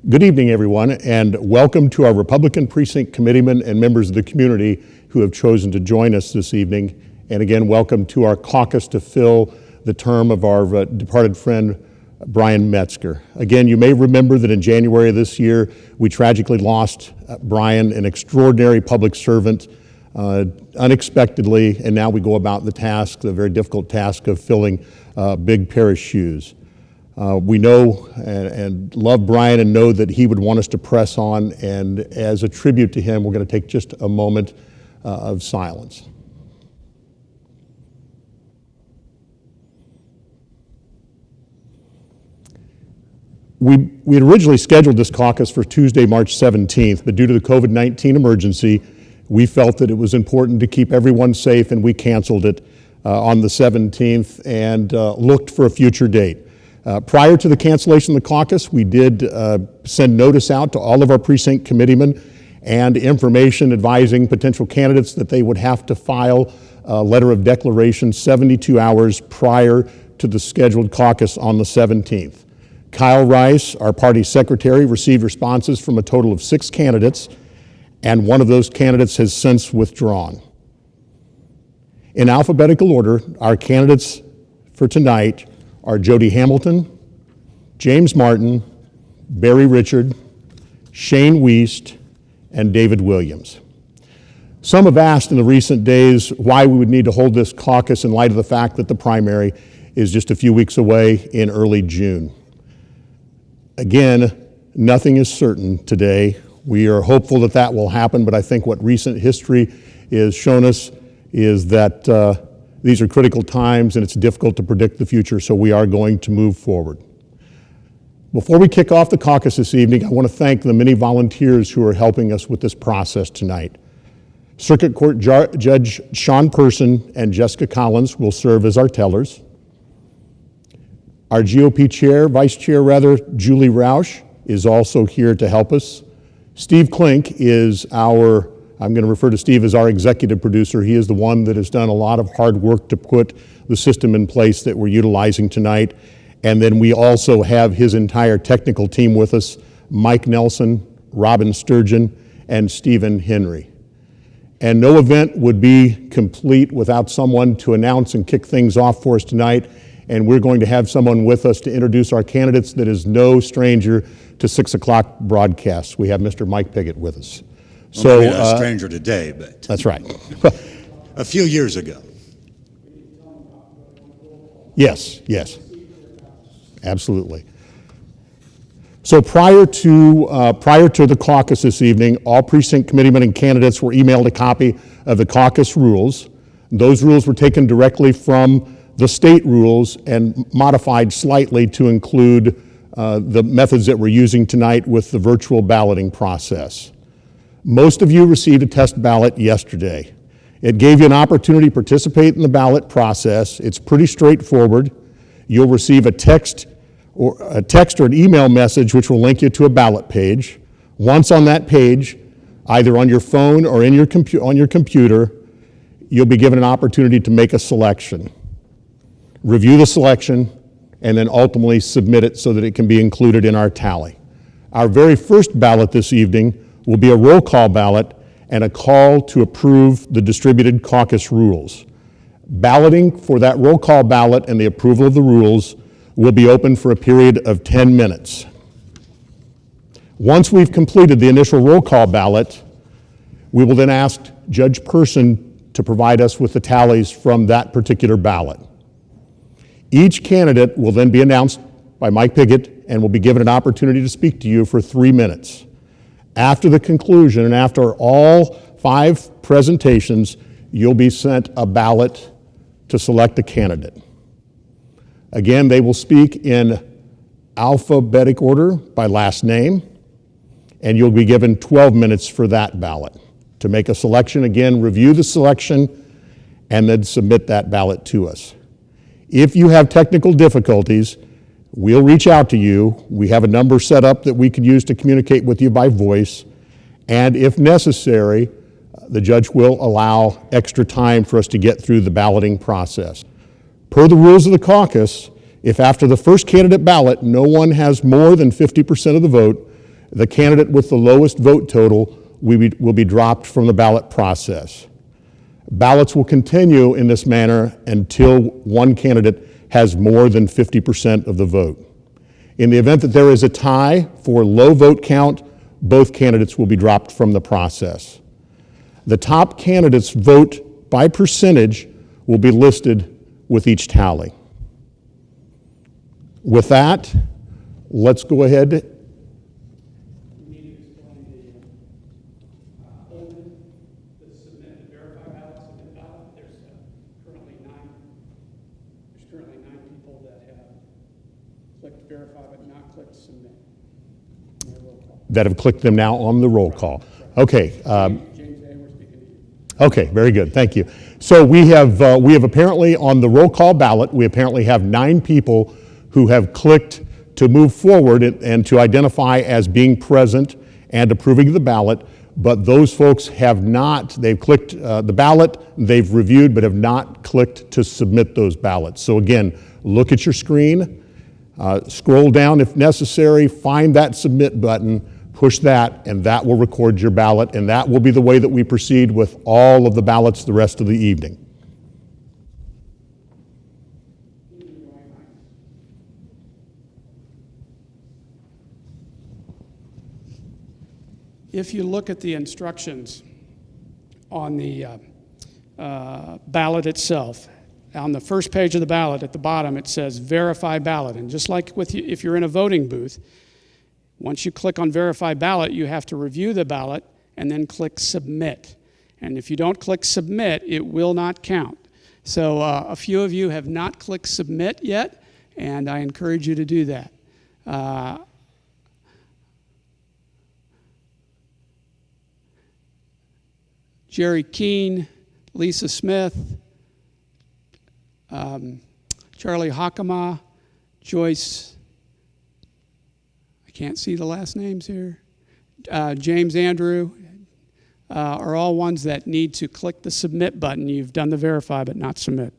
Good evening, everyone, and welcome to our Republican Precinct Committeemen and members of the community who have chosen to join us this evening. And again, welcome to our caucus to fill the term of our departed friend, Bryan Metzger. Again, you may remember that in January of this year, we tragically lost Bryan, an extraordinary public servant, unexpectedly, and now we go about the very difficult task of filling a big pair of shoes. We know and love Bryan and know that he would want us to press on, and as a tribute to him, we're going to take just a moment of silence. We had originally scheduled this caucus for Tuesday, March 17th, but due to the COVID-19 emergency, we felt that it was important to keep everyone safe, and we canceled it on the 17th and looked for a future date. Prior to the cancellation of the caucus, we did send notice out to all of our precinct committeemen and information advising potential candidates that they would have to file a letter of declaration 72 hours prior to the scheduled caucus on the 17th. Kyle Rice, our party secretary, received responses from a total of 6 candidates, and one of those candidates has since withdrawn. In alphabetical order, our candidates for tonight are Jody Hamilton, James Martin, Barry Richard, Shane Wiest, and David Williams. Some have asked in the recent days why we would need to hold this caucus in light of the fact that the primary is just a few weeks away in early June. Again, nothing is certain today. We are hopeful that that will happen, but I think what recent history has shown us is that these are critical times and it's difficult to predict the future, so we are going to move forward. Before we kick off the caucus this evening, I want to thank the many volunteers who are helping us with this process tonight. Circuit Court Judge Sean Person and Jessica Collins will serve as our tellers. Our GOP Vice Chair, Julie Roush, is also here to help us. Steve Klink is I'm going to refer to Steve as our executive producer. He is the one that has done a lot of hard work to put the system in place that we're utilizing tonight. And then we also have his entire technical team with us, Mike Nelson, Robin Sturgeon, and Stephen Henry. And no event would be complete without someone to announce and kick things off for us tonight. And we're going to have someone with us to introduce our candidates that is no stranger to 6 o'clock broadcasts. We have Mr. Mike Piggott with us. So, maybe not a stranger today, but that's right. A few years ago. Yes, absolutely. So prior to the caucus this evening, all precinct committeemen and candidates were emailed a copy of the caucus rules. Those rules were taken directly from the state rules and modified slightly to include the methods that we're using tonight with the virtual balloting process. Most of you received a test ballot yesterday. It gave you an opportunity to participate in the ballot process. It's pretty straightforward. You'll receive a text or an email message which will link you to a ballot page. Once on that page, either on your phone or on your computer, you'll be given an opportunity to make a selection. Review the selection, and then ultimately submit it so that it can be included in our tally. Our very first ballot this evening will be a roll call ballot and a call to approve the distributed caucus rules. Balloting for that roll call ballot and the approval of the rules will be open for a period of 10 minutes. Once we've completed the initial roll call ballot, we will then ask Judge Person to provide us with the tallies from that particular ballot. Each candidate will then be announced by Mike Piggott and will be given an opportunity to speak to you for 3 minutes. After the conclusion and after all 5 presentations, you'll be sent a ballot to select a candidate. Again, they will speak in alphabetic order by last name, and you'll be given 12 minutes for that ballot. To make a selection, again, review the selection and then submit that ballot to us. If you have technical difficulties, we'll reach out to you. We have a number set up that we could use to communicate with you by voice. And if necessary, the judge will allow extra time for us to get through the balloting process. Per the rules of the caucus, if after the first candidate ballot no one has more than 50% of the vote, The candidate with the lowest vote total will be dropped from the ballot process. Ballots will continue in this manner until one candidate has more than 50% of the vote. In the event that there is a tie for low vote count, both candidates will be dropped from the process. The top candidate's vote by percentage will be listed with each tally. With that, let's go ahead. That have clicked them now on the roll call. Okay. Okay, very good. Thank you. So we have apparently on the roll call ballot, we apparently have 9 people who have clicked to move forward and to identify as being present and approving the ballot, but those folks have not. They've clicked the ballot, they've reviewed, but have not clicked to submit those ballots. So again, look at your screen, scroll down if necessary, find that submit button, push that, and that will record your ballot, and that will be the way that we proceed with all of the ballots the rest of the evening. If you look at the instructions on the ballot itself, on the first page of the ballot at the bottom it says verify ballot, and just like if you're in a voting booth, once you click on verify ballot, you have to review the ballot and then click submit. And if you don't click submit, it will not count. So a few of you have not clicked submit yet, and I encourage you to do that. Jerry Keene, Lisa Smith, Charlie Hakama, Joyce, I can't see the last names here, James Andrew, are all ones that need to click the submit button. You've done the verify but not submit.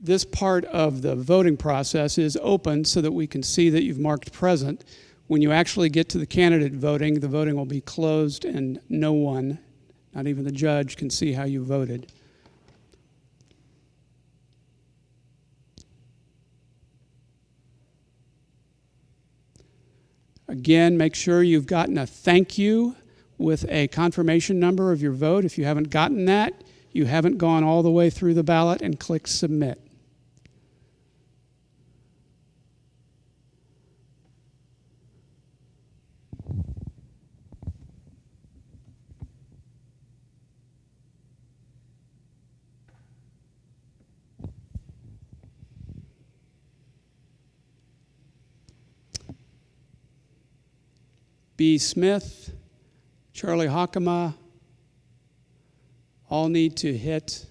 This part of the voting process is open so that we can see that you've marked present. When you actually get to the candidate voting, the voting will be closed and no one, not even the judge, can see how you voted. Again, make sure you've gotten a thank you with a confirmation number of your vote. If you haven't gotten that, you haven't gone all the way through the ballot and clicked submit. B. Smith, Charlie Hakama, all need to hit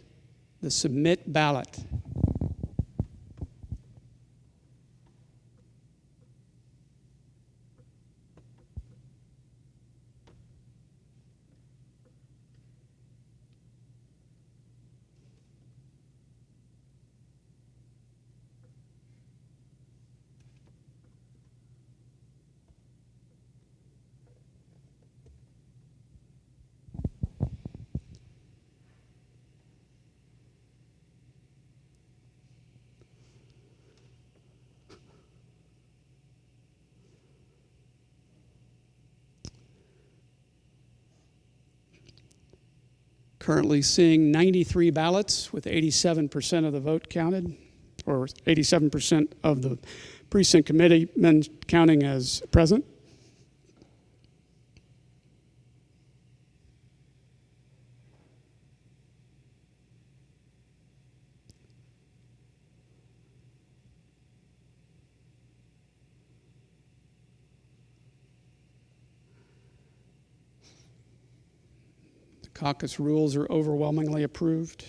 the submit ballot. Currently seeing 93 ballots with 87% of the vote counted, or 87% of the precinct committee men counting as present. Caucus rules are overwhelmingly approved.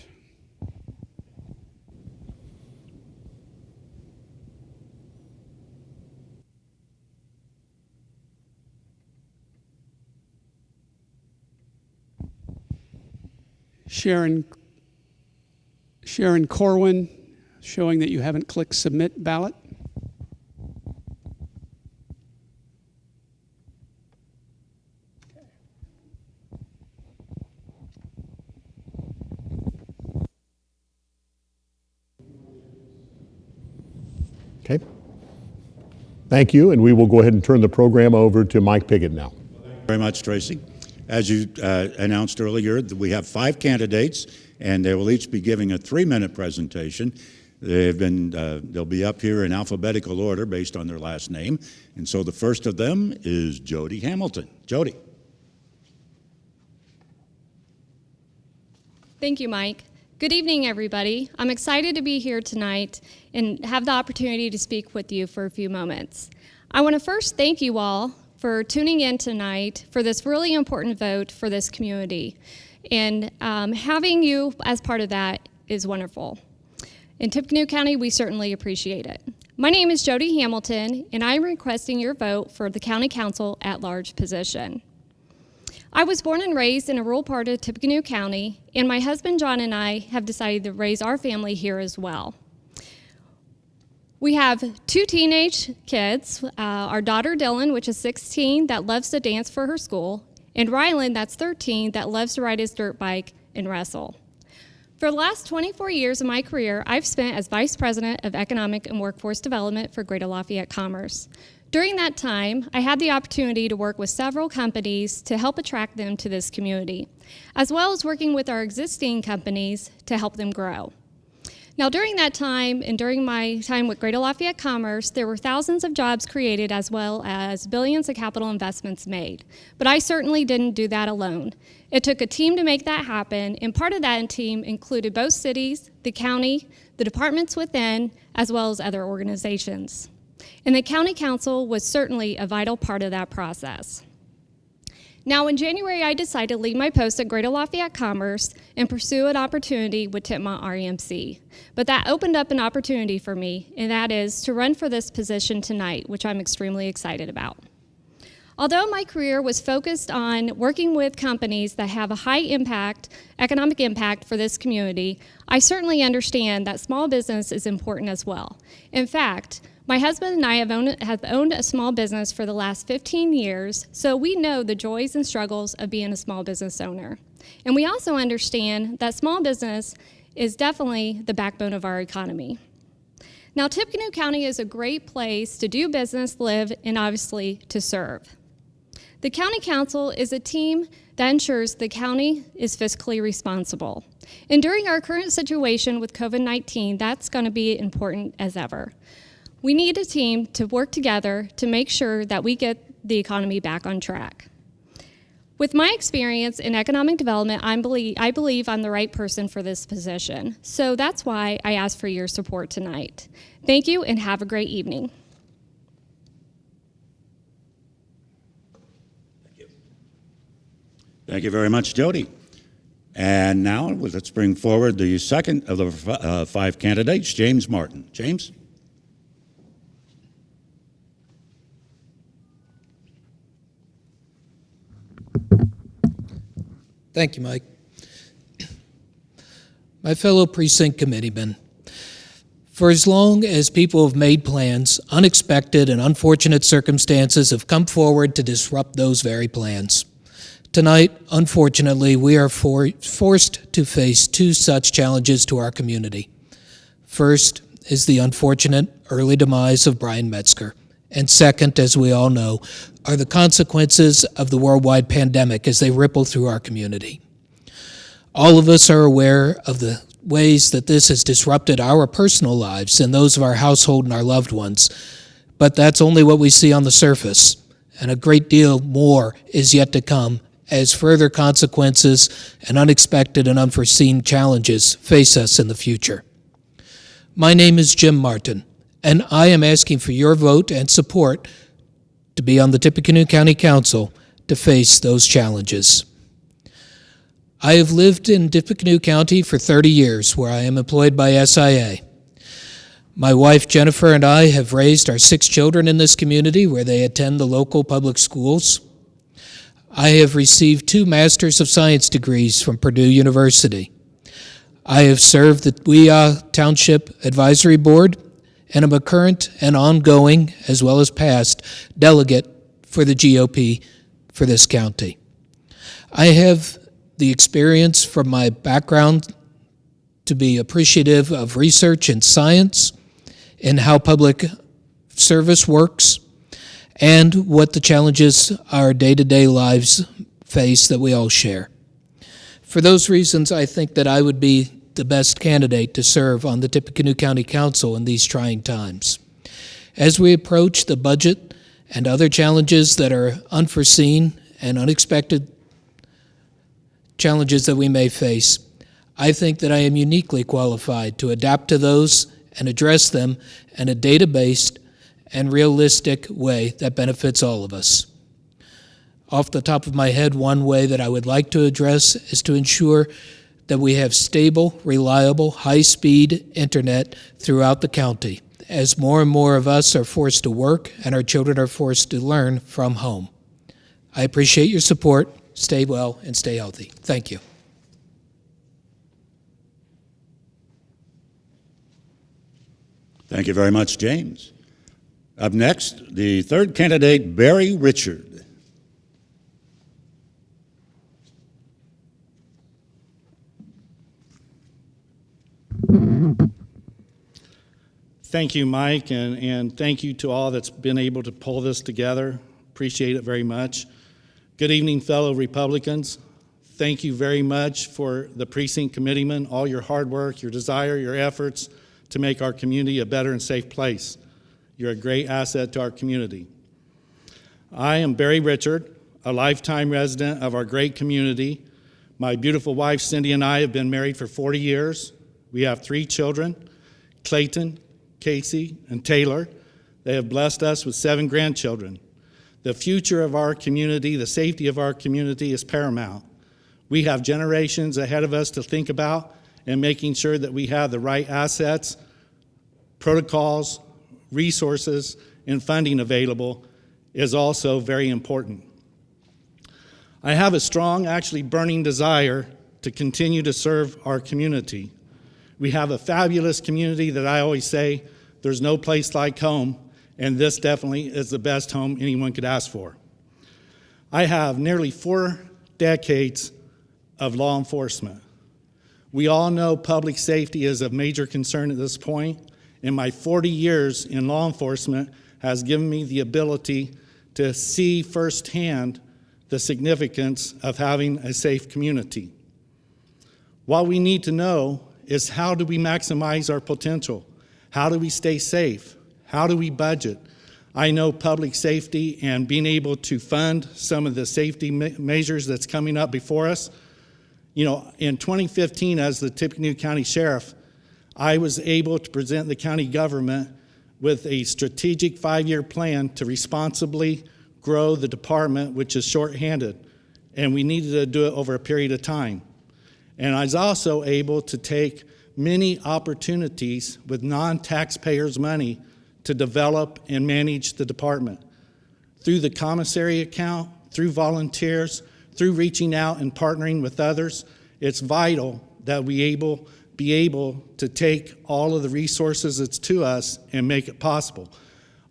Sharon Corwin, showing that you haven't clicked submit ballot. Okay. Thank you, and we will go ahead and turn the program over to Mike Piggott now. Very much, Tracy. As you announced earlier, we have 5 candidates, and they will each be giving a 3-minute presentation. They'll be up here in alphabetical order based on their last name. And so the first of them is Jody Hamilton. Jody. Thank you, Mike. Good evening, everybody. I'm excited to be here tonight and have the opportunity to speak with you for a few moments. I want to first thank you all for tuning in tonight for this really important vote for this community. And having you as part of that is wonderful. In Tippecanoe County, we certainly appreciate it. My name is Jody Hamilton, and I'm requesting your vote for the County Council at-large position. I was born and raised in a rural part of Tippecanoe County, and my husband John and I have decided to raise our family here as well. We have 2 teenage kids, our daughter Dylan, which is 16, that loves to dance for her school, and Rylan, that's 13, that loves to ride his dirt bike and wrestle. For the last 24 years of my career, I've spent as Vice President of Economic and Workforce Development for Greater Lafayette Commerce. During that time, I had the opportunity to work with several companies to help attract them to this community, as well as working with our existing companies to help them grow. Now, during that time, and during my time with Greater Lafayette Commerce, there were thousands of jobs created as well as billions of capital investments made. But I certainly didn't do that alone. It took a team to make that happen, and part of that team included both cities, the county, the departments within, as well as other organizations. And the County Council was certainly a vital part of that process. Now, in January, I decided to leave my post at Greater Lafayette Commerce and pursue an opportunity with Tippecanoe REMC. But that opened up an opportunity for me, and that is to run for this position tonight, which I'm extremely excited about. Although my career was focused on working with companies that have a high impact, economic impact for this community, I certainly understand that small business is important as well. In fact, my husband and I have owned a small business for the last 15 years, so we know the joys and struggles of being a small business owner. And we also understand that small business is definitely the backbone of our economy. Now, Tippecanoe County is a great place to do business, live, and obviously to serve. The County Council is a team that ensures the county is fiscally responsible. And during our current situation with COVID-19, that's going to be important as ever. We need a team to work together to make sure that we get the economy back on track. With my experience in economic development, I believe I'm the right person for this position. So that's why I ask for your support tonight. Thank you and have a great evening. Thank you very much, Jody. And now let's bring forward the second of the 5 candidates, James Martin. James? Thank you, Mike. My fellow precinct committeemen, for as long as people have made plans, unexpected and unfortunate circumstances have come forward to disrupt those very plans. Tonight, unfortunately, we are forced to face 2 such challenges to our community. First is the unfortunate early demise of Bryan Metzger. And second, as we all know, are the consequences of the worldwide pandemic as they ripple through our community. All of us are aware of the ways that this has disrupted our personal lives and those of our household and our loved ones, but that's only what we see on the surface, and a great deal more is yet to come as further consequences and unexpected and unforeseen challenges face us in the future. My name is Jim Martin, and I am asking for your vote and support to be on the Tippecanoe County Council to face those challenges. I have lived in Tippecanoe County for 30 years, where I am employed by SIA. My wife Jennifer and I have raised our 6 children in this community where they attend the local public schools. I have received 2 Masters of Science degrees from Purdue University. I have served the Weah Township Advisory Board and am a current and ongoing, as well as past, delegate for the GOP for this county. I have the experience from my background to be appreciative of research and science and how public service works and what the challenges our day-to-day lives face that we all share. For those reasons, I think that I would be the best candidate to serve on the Tippecanoe County Council in these trying times. As we approach the budget and other challenges that are unforeseen and unexpected challenges that we may face, I think that I am uniquely qualified to adapt to those and address them in a data-based and realistic way that benefits all of us. Off the top of my head, one way that I would like to address is to ensure that we have stable, reliable, high-speed internet throughout the county, as more and more of us are forced to work and our children are forced to learn from home. I appreciate your support. Stay well and stay healthy. Thank you. Thank you very much, James. Up next, the third candidate, Barry Richard. Thank you, Mike, and thank you to all that's been able to pull this together. Appreciate it very much. Good evening, fellow Republicans. Thank you very much for the precinct committeemen, all your hard work, your desire, your efforts to make our community a better and safe place. You're a great asset to our community. I am Barry Richard, a lifetime resident of our great community. My beautiful wife, Cindy, and I have been married for 40 years. We have 3 children, Clayton, Casey, and Taylor. They have blessed us with 7 grandchildren. The future of our community, the safety of our community is paramount. We have generations ahead of us to think about, and making sure that we have the right assets, protocols, resources, and funding available is also very important. I have a strong, actually burning desire to continue to serve our community. We have a fabulous community that I always say, there's no place like home, and this definitely is the best home anyone could ask for. I have nearly 4 decades of law enforcement. We all know public safety is of major concern at this point, and my 40 years in law enforcement has given me the ability to see firsthand the significance of having a safe community. What we need to know is, how do we maximize our potential? How do we stay safe? How do we budget? I know public safety and being able to fund some of the safety measures that's coming up before us. You know, in 2015, as the Tippecanoe County Sheriff, I was able to present the county government with a strategic 5-year plan to responsibly grow the department, which is shorthanded, and we needed to do it over a period of time. And I was also able to take many opportunities with non-taxpayers' money to develop and manage the department. Through the commissary account, through volunteers, through reaching out and partnering with others, it's vital that we be able to take all of the resources that's to us and make it possible.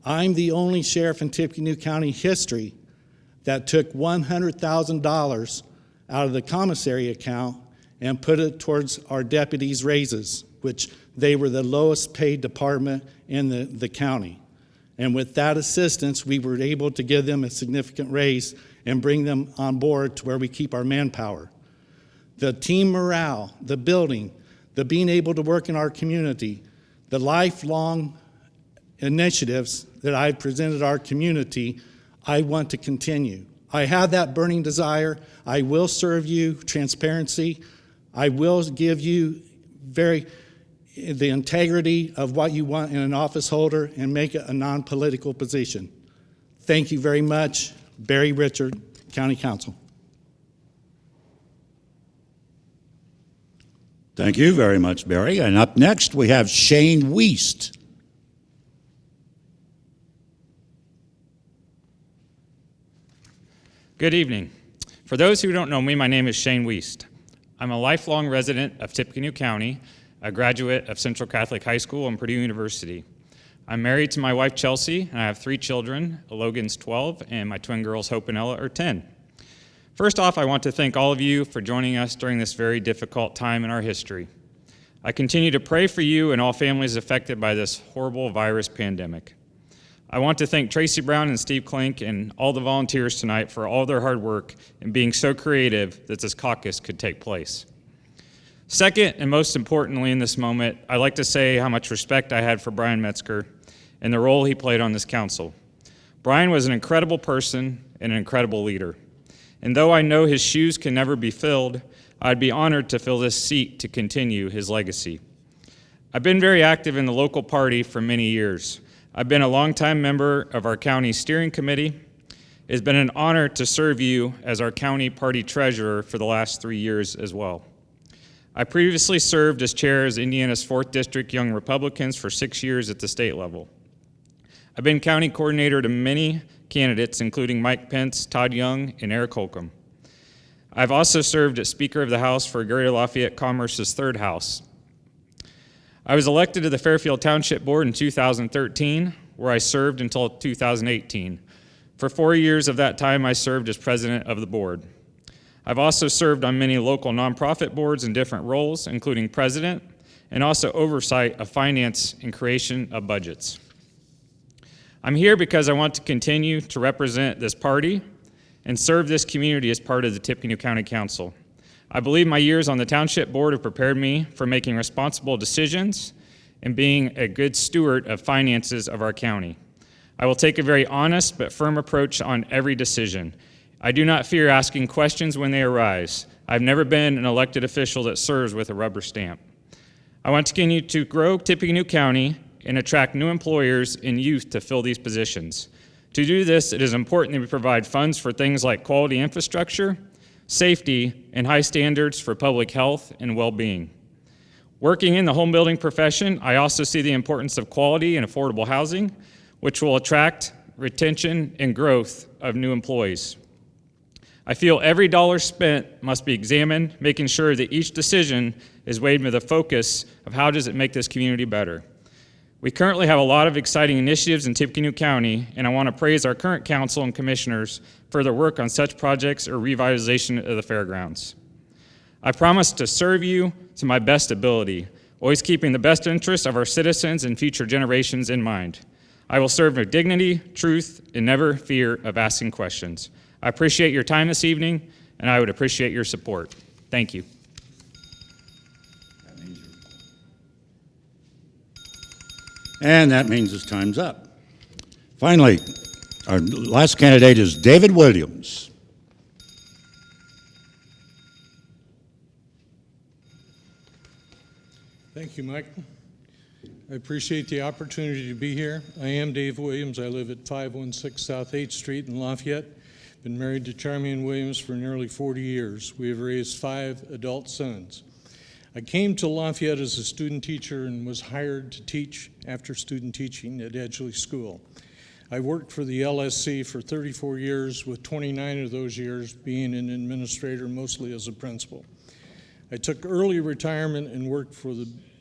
I'm the only sheriff in Tippecanoe County history that took $100,000 out of the commissary account and put it towards our deputies' raises, which they were the lowest paid department in the county. And with that assistance, we were able to give them a significant raise and bring them on board to where we keep our manpower. the team morale, the building, the being able to work in our community, the lifelong initiatives that I've presented our community, I want to continue. I have that burning desire. I will serve you transparency. I will give you the integrity of what you want in an office holder and make it a non-political position. Thank you very much. Barry Richard, County Council. Thank you very much, Barry. And up next, we have Shane Wiest. Good evening. For those who don't know me, my name is Shane Wiest. I'm a lifelong resident of Tippecanoe County, a graduate of Central Catholic High School and Purdue University. I'm married to my wife, Chelsea, and I have 3 children. Logan's 12, and my twin girls, Hope and Ella, are 10. First off, I want to thank all of you for joining us during this very difficult time in our history. I continue to pray for you and all families affected by this horrible virus pandemic. I want to thank Tracy Brown and Steve Klink and all the volunteers tonight for all their hard work and being so creative that this caucus could take place. Second, and most importantly in this moment, I'd like to say how much respect I had for Bryan Metzger and the role he played on this council. Bryan was an incredible person and an incredible leader. And though I know his shoes can never be filled, I'd be honored to fill this seat to continue his legacy. I've been very active in the local party for many years. I've been a longtime member of our county steering committee. It's been an honor to serve you as our county party treasurer for the last 3 years as well. I previously served as chair of Indiana's 4th District Young Republicans for 6 years at the state level. I've been county coordinator to many candidates, including Mike Pence, Todd Young, and Eric Holcomb. I've also served as Speaker of the House for Greater Lafayette Commerce's 3rd House. I was elected to the Fairfield Township Board in 2013, where I served until 2018. For 4 years of that time, I served as president of the board. I've also served on many local nonprofit boards in different roles, including president, and also oversight of finance and creation of budgets. I'm here because I want to continue to represent this party and serve this community as part of the Tippecanoe County Council. I believe my years on the township board have prepared me for making responsible decisions and being a good steward of finances of our county. I will take a very honest but firm approach on every decision. I do not fear asking questions when they arise. I've never been an elected official that serves with a rubber stamp. I want to continue to grow Tippecanoe County and attract new employers and youth to fill these positions. To do this, it is important that we provide funds for things like quality infrastructure, safety, and high standards for public health and well-being. Working in the home building profession, I also see the importance of quality and affordable housing, which will attract retention and growth of new employees. I feel every dollar spent must be examined, making sure that each decision is weighed with a focus of how does it make this community better. We currently have a lot of exciting initiatives in Tippecanoe County, and I want to praise our current council and commissioners for their work on such projects or revitalization of the fairgrounds. I promise to serve you to my best ability, always keeping the best interests of our citizens and future generations in mind. I will serve with dignity, truth, and never fear of asking questions. I appreciate your time this evening, and I would appreciate your support. Thank you. And that means his time's up. Finally, our last candidate is David Williams. Thank you, Mike. I appreciate the opportunity to be here. I am Dave Williams. I live at 516 South 8th Street in Lafayette. Been married to Charmian Williams for nearly 40 years. We have raised 5 adult sons. I came to Lafayette as a student teacher and was hired to teach after student teaching at Edgeley School. I worked for the LSC for 34 years, with 29 of those years being an administrator, mostly as a principal. I took early retirement and worked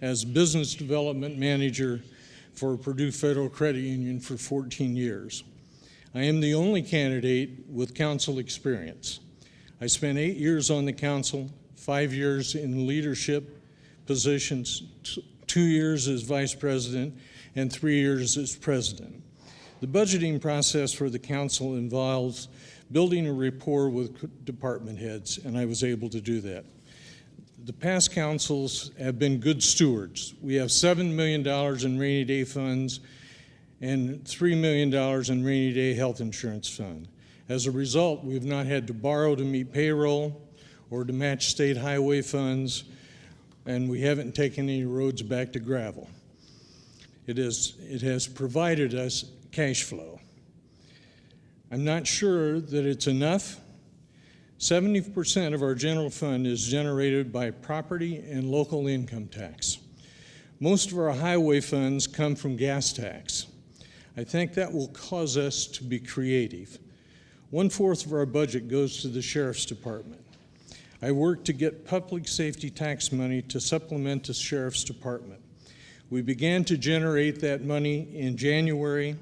as business development manager for Purdue Federal Credit Union for 14 years. I am the only candidate with council experience. I spent 8 years on the council, 5 years in leadership positions, 2 years as vice president, and 3 years as president. The budgeting process for the council involves building a rapport with department heads, and I was able to do that. The past councils have been good stewards. We have $7 million in rainy day funds and $3 million in rainy day health insurance fund. As a result, we've not had to borrow to meet payroll or to match state highway funds, and we haven't taken any roads back to gravel. It has provided us cash flow. I'm not sure that it's enough. 70% of our general fund is generated by property and local income tax. Most of our highway funds come from gas tax. I think that will cause us to be creative. 1/4 of our budget goes to the Sheriff's Department. I worked to get public safety tax money to supplement the Sheriff's Department. We began to generate that money in January,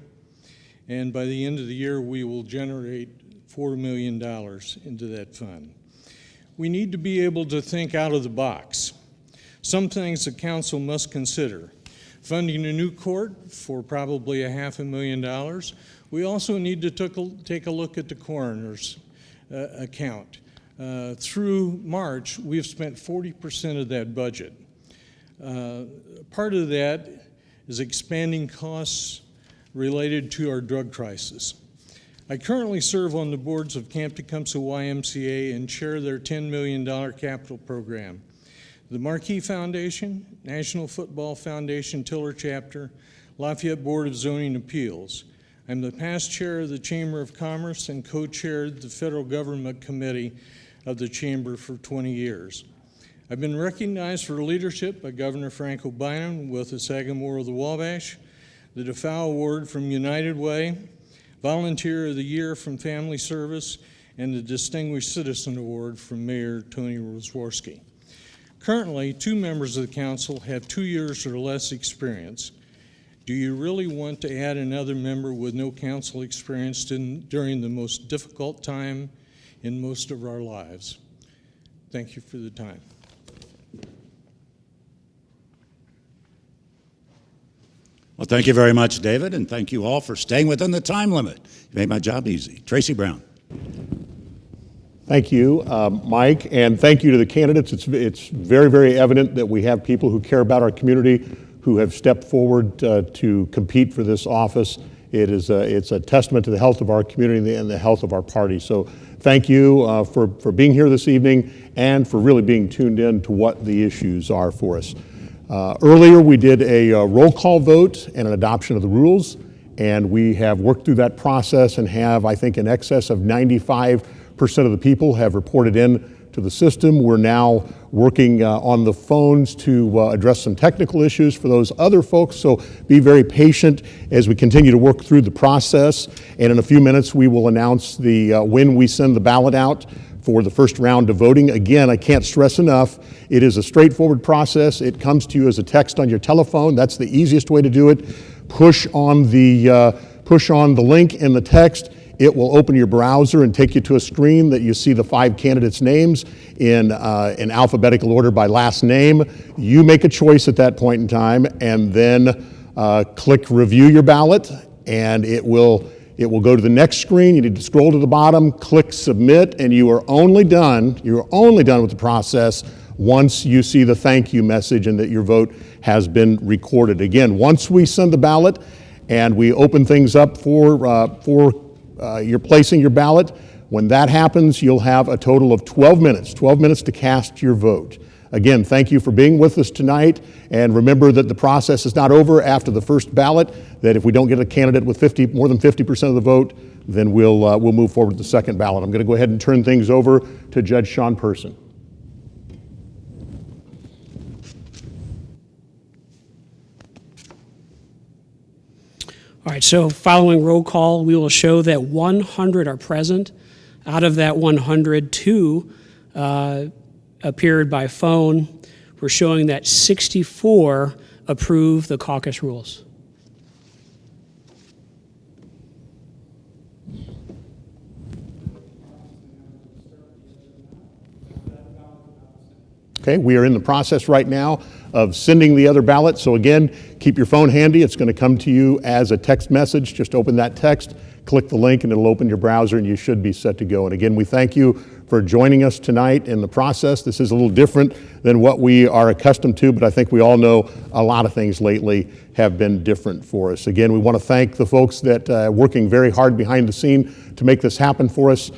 and by the end of the year, we will generate $4 million into that fund. We need to be able to think out of the box. Some things the council must consider. Funding a new court for probably $500,000. We also need to take a look at the coroner's account. Through March, we have spent 40% of that budget. Part of that is expanding costs related to our drug crisis. I currently serve on the boards of Camp Tecumseh YMCA and chair their $10 million capital program. The Marquis Foundation, National Football Foundation Tiller Chapter, Lafayette Board of Zoning Appeals. I'm the past chair of the Chamber of Commerce and co-chaired the Federal Government Committee of the Chamber for 20 years. I've been recognized for leadership by Governor Frank O'Bynum with the Sagamore of the Wabash, the DeFoe Award from United Way, Volunteer of the Year from Family Service, and the Distinguished Citizen Award from Mayor Tony Rosworski. Currently, 2 members of the council have 2 years or less experience. Do you really want to add another member with no council experience during the most difficult time in most of our lives? Thank you for the time. Well, thank you very much, David, and thank you all for staying within the time limit. You made my job easy. Tracy Brown. Thank you, Mike, and thank you to the candidates. It's very, very evident that we have people who care about our community, who have stepped forward to compete for this office. It's a testament to the health of our community and the health of our party. So thank you for being here this evening and for really being tuned in to what the issues are for us. Earlier, we did a roll call vote and an adoption of the rules, and we have worked through that process and have, I think, in excess of 95% of the people have reported in to the system. We're now working on the phones to address some technical issues for those other folks, so be very patient as we continue to work through the process. And in a few minutes, we will announce when we send the ballot out for the first round of voting. Again, I can't stress enough, it is a straightforward process. It comes to you as a text on your telephone. That's the easiest way to do it. Push on the link in the text. It will open your browser and take you to a screen that you see the 5 candidates' names in alphabetical order by last name. You make a choice at that point in time, and then click Review Your Ballot, and it will go to the next screen. You need to scroll to the bottom, click Submit, and you are only done with the process once you see the thank you message and that your vote has been recorded. Again, once we send the ballot and we open things up for you're placing your ballot, when that happens, you'll have a total of 12 minutes to cast your vote. Again, thank you for being with us tonight, and remember that the process is not over after the first ballot, that if we don't get a candidate with more than 50% of the vote, then we'll move forward to the second ballot. I'm going to go ahead and turn things over to Judge Sean Person. All right, so following roll call, we will show that 100 are present. Out of that 100, 2 appeared by phone. We're showing that 64 approve the caucus rules. Okay, we are in the process right now of sending the other ballot. So again, keep your phone handy. It's going to come to you as a text message. Just open that text, click the link, and it'll open your browser, and you should be set to go. And again, we thank you for joining us tonight in the process. This is a little different than what we are accustomed to, but I think we all know a lot of things lately have been different for us. Again, we want to thank the folks that are working very hard behind the scene to make this happen for us.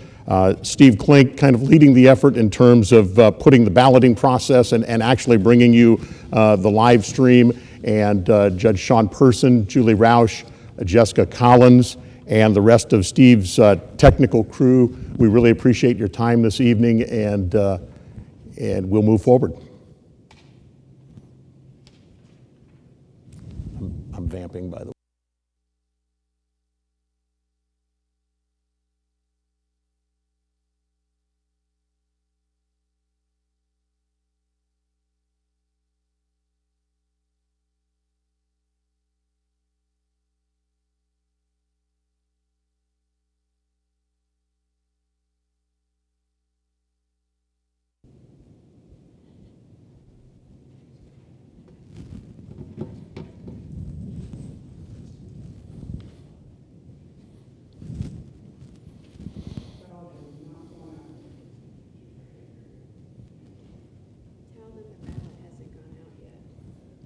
Steve Klink kind of leading the effort in terms of putting the balloting process and actually bringing you the live stream, and Judge Sean Person, Julie Roush, Jessica Collins, and the rest of Steve's technical crew. We really appreciate your time this evening, and we'll move forward. I'm vamping, by the way.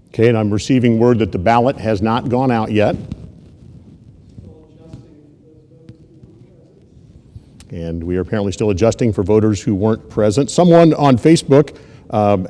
Okay, and I'm receiving word that the ballot has not gone out yet. And we are apparently still adjusting for voters who weren't present. Someone on Facebook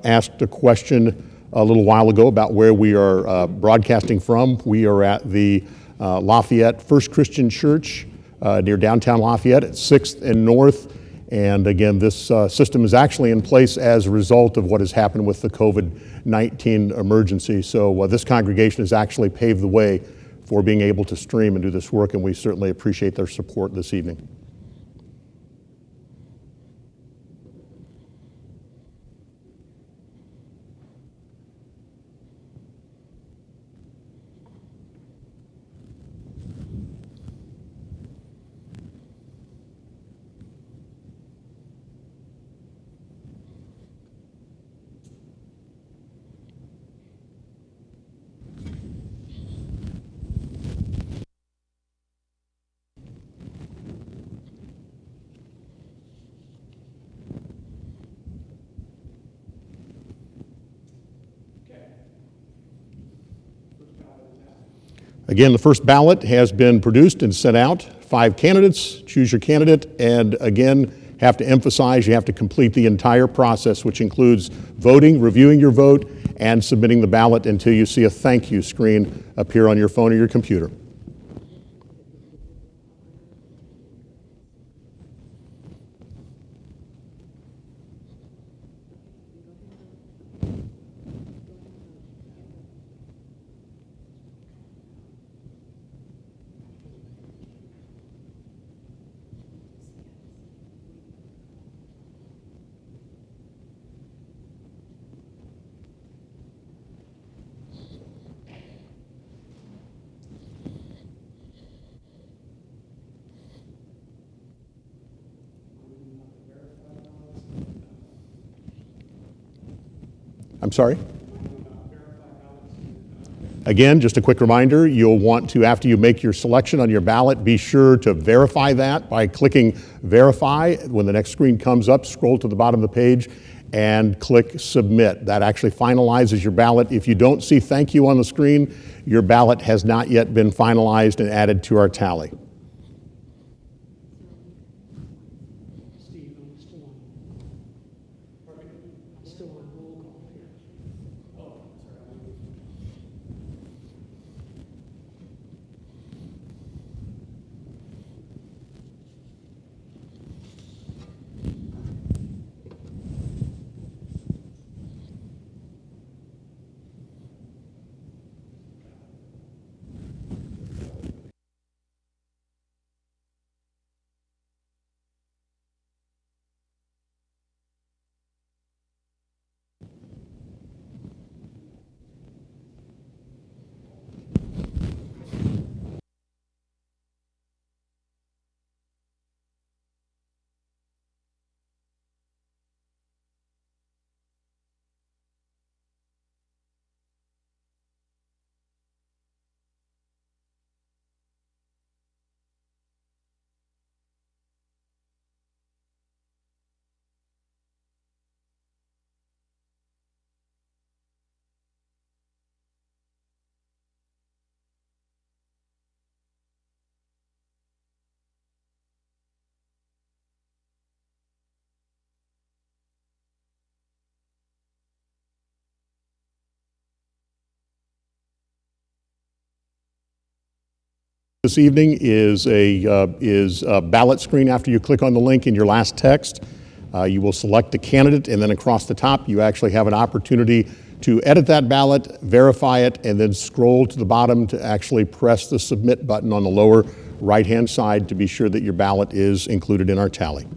asked a question a little while ago about where we are broadcasting from. We are at the Lafayette First Christian Church near downtown Lafayette at 6th and North. And again, this system is actually in place as a result of what has happened with the COVID-19 emergency. So this congregation has actually paved the way for being able to stream and do this work, and we certainly appreciate their support this evening. Again, the first ballot has been produced and sent out. 5 candidates, choose your candidate, and again, have to emphasize you have to complete the entire process, which includes voting, reviewing your vote, and submitting the ballot until you see a thank you screen appear on your phone or your computer. I'm sorry? Again, just a quick reminder, you'll want to, after you make your selection on your ballot, be sure to verify that by clicking Verify. When the next screen comes up, scroll to the bottom of the page and click Submit. That actually finalizes your ballot. If you don't see thank you on the screen, your ballot has not yet been finalized and added to our tally. This evening is a ballot screen. After you click on the link in your last text, you will select a candidate, and then across the top you actually have an opportunity to edit that ballot, verify it, and then scroll to the bottom to actually press the submit button on the lower right-hand side to be sure that your ballot is included in our tally.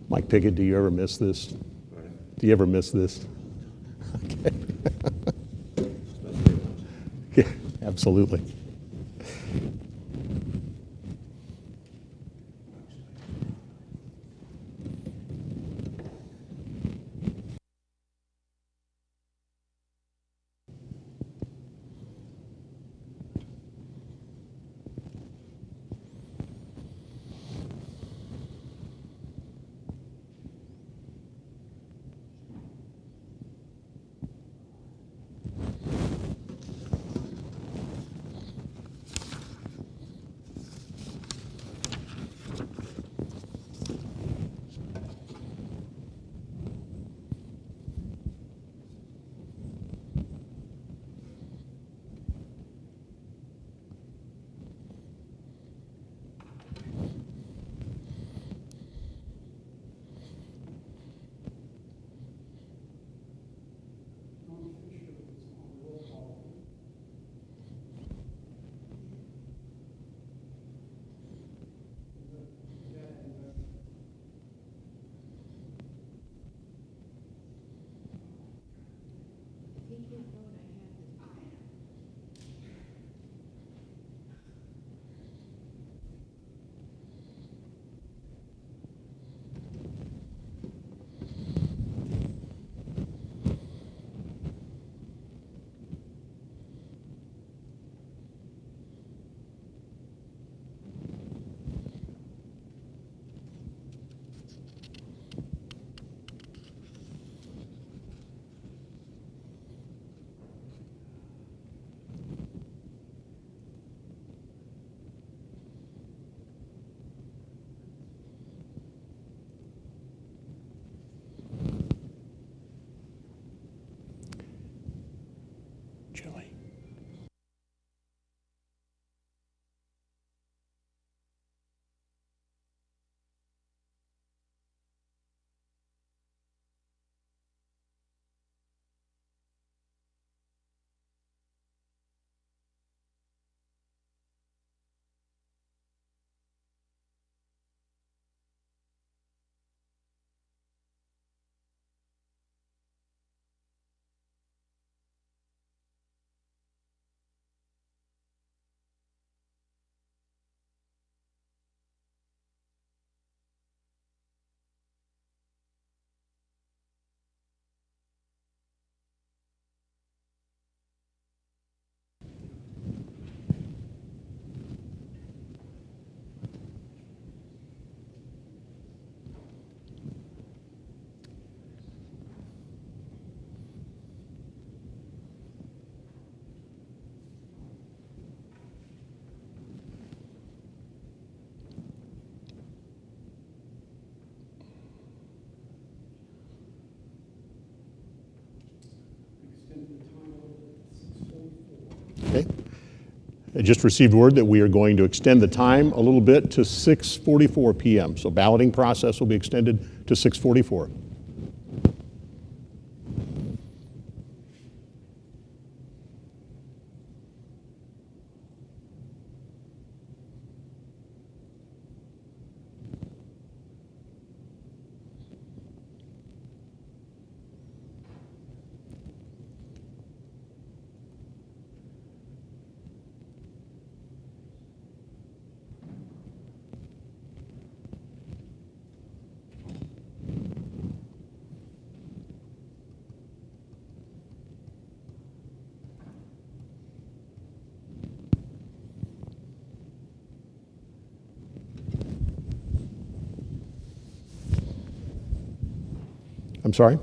Mike Pickett, do you ever miss this? Do you ever miss this? Okay. Yeah, absolutely. Julie. Okay. I just received word that we are going to extend the time a little bit to 6:44 p.m. So balloting process will be extended to 6:44. I'm sorry?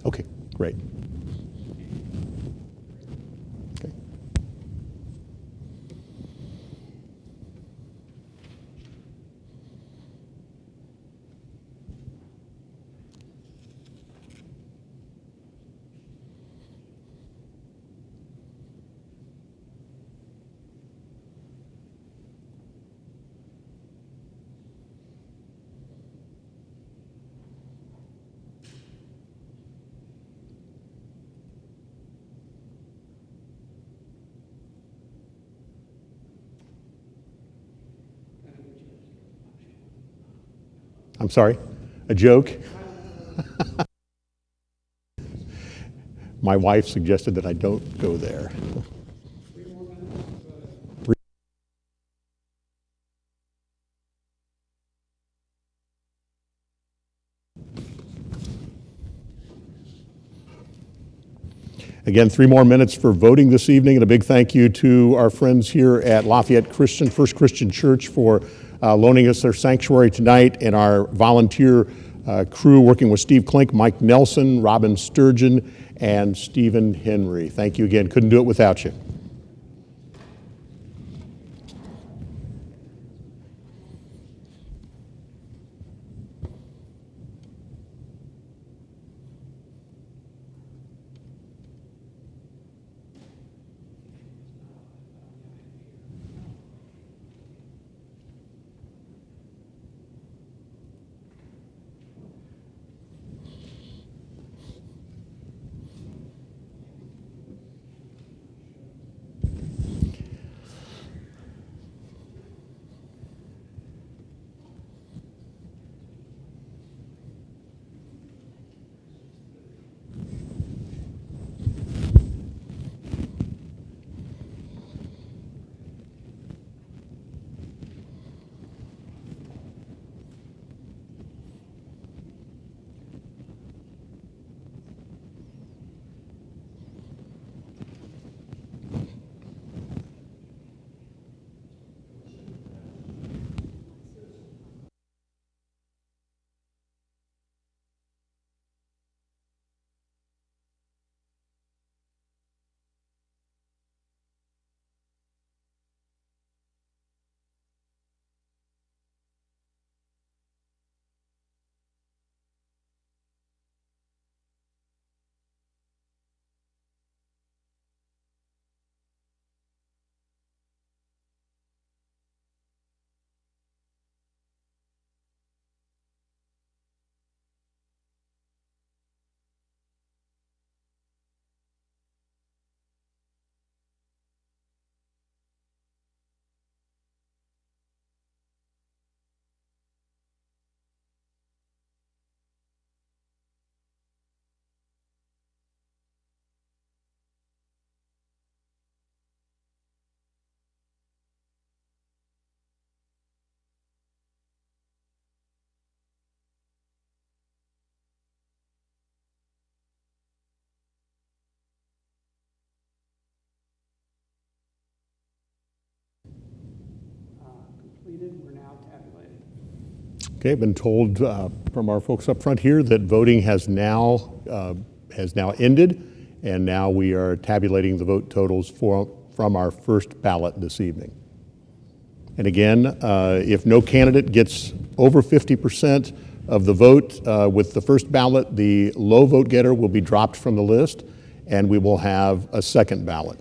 Okay, great. Okay. I'm sorry? A joke? My wife suggested that I don't go there. Again, 3 more minutes for voting this evening, and a big thank you to our friends here at Lafayette First Christian Church for loaning us their sanctuary tonight, and our volunteer crew working with Steve Klink, Mike Nelson, Robin Sturgeon, and Stephen Henry. Thank you again. Couldn't do it without you. Completed, we're now tabulating. Okay, I've been told from our folks up front here that voting has now ended, and now we are tabulating the vote totals from our first ballot this evening. And again, if no candidate gets over 50% of the vote with the first ballot, the low vote getter will be dropped from the list, and we will have a second ballot.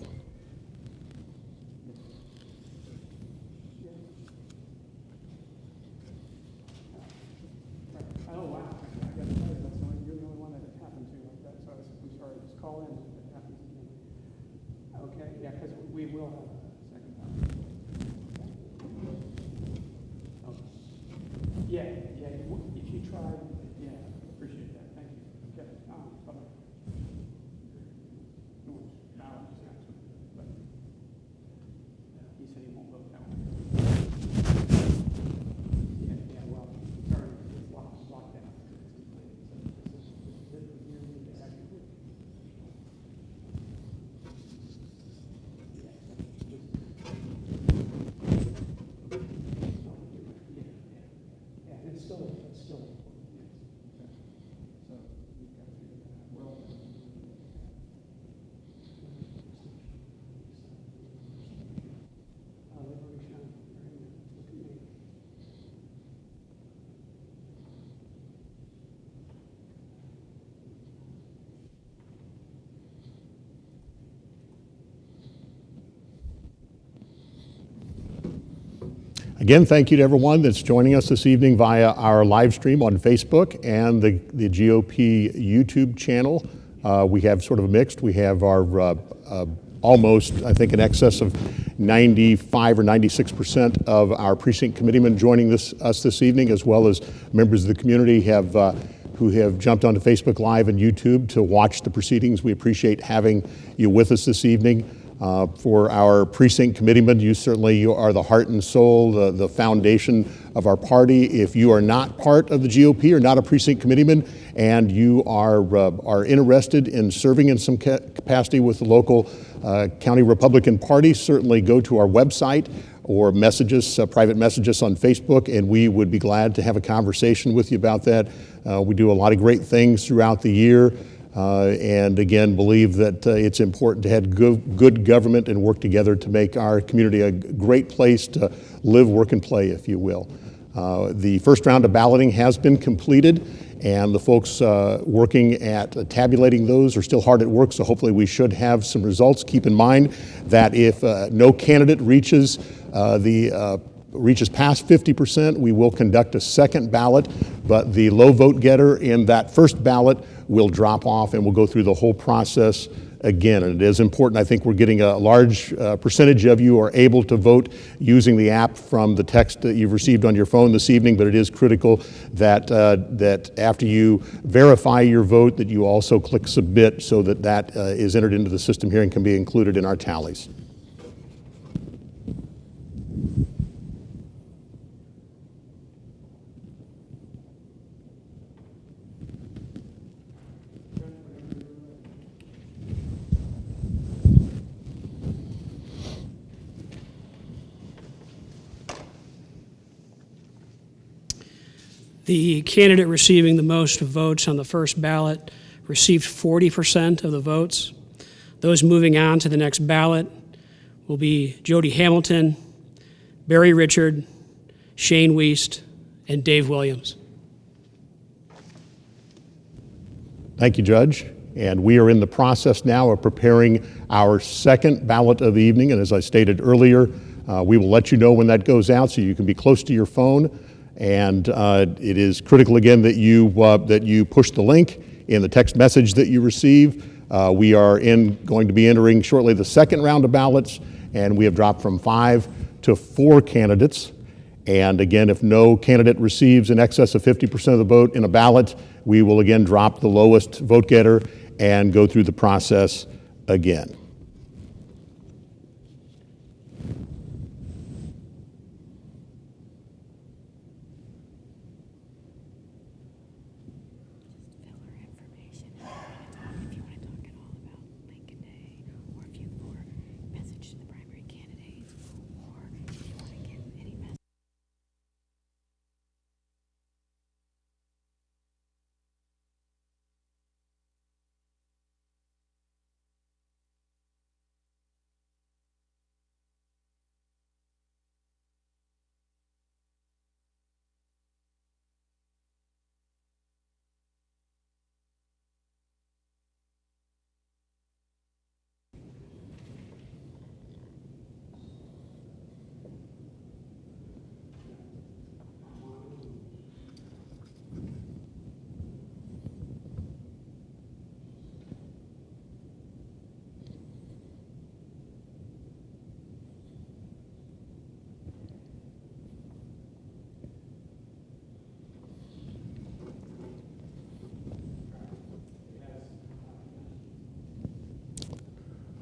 Oh, wow. I got to tell you, you're the only one that it happened to like that, so I'm sorry. Just call in if it happens again. Okay, yeah, because we will have a second ballot. Okay. Yeah, if you try, yeah, appreciate that. Thank you. Okay, bye-bye. He said he won't vote that way. Yeah, well, sorry, it's locked down. Yeah, it's still, yes. Again, thank you to everyone that's joining us this evening via our live stream on Facebook and the GOP YouTube channel. We have sort of a mixed. We have our almost, I think, in excess of 95 or 96% of our precinct committeemen joining us this evening, as well as members of the community who have jumped onto Facebook Live and YouTube to watch the proceedings. We appreciate having you with us this evening. For our precinct committeemen, you are the heart and soul, the foundation of our party. If you are not part of the GOP or not a precinct committeeman, and you are interested in serving in some capacity with the local county Republican Party, certainly go to our website or message us, private message us on Facebook, and we would be glad to have a conversation with you about that. We do a lot of great things throughout the year. And again, believe that it's important to have good government and work together to make our community a great place to live, work, and play, if you will. The first round of balloting has been completed, and the folks working at tabulating those are still hard at work, so hopefully we should have some results. Keep in mind that if no candidate reaches past 50%, we will conduct a second ballot, but the low vote getter in that first ballot will drop off, and we'll go through the whole process again. And it is important. I think we're getting a large percentage of you are able to vote using the app from the text that you've received on your phone this evening, but it is critical that after you verify your vote, that you also click submit so that is entered into the system here and can be included in our tallies. The candidate receiving the most votes on the first ballot received 40% of the votes. Those moving on to the next ballot will be Jody Hamilton, Barry Richard, Shane Wiest, and Dave Williams. Thank you, Judge. And we are in the process now of preparing our second ballot of the evening. And as I stated earlier, we will let you know when that goes out so you can be close to your phone. And it is critical, again, that you push the link in the text message that you receive. We are going to be entering shortly the second round of ballots, and we have dropped from 5 to 4 candidates. And again, if no candidate receives in excess of 50% of the vote in a ballot, we will again drop the lowest vote getter and go through the process again.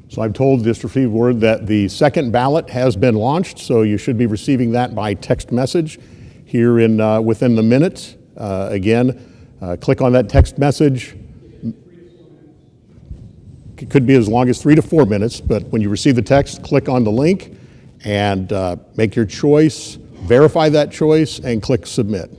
So I've told just received word that the second ballot has been launched, so you should be receiving that by text message here within the minute. Click on that text message. It could be as long as 3 to 4 minutes, but when you receive the text, click on the link and make your choice, verify that choice, and click submit.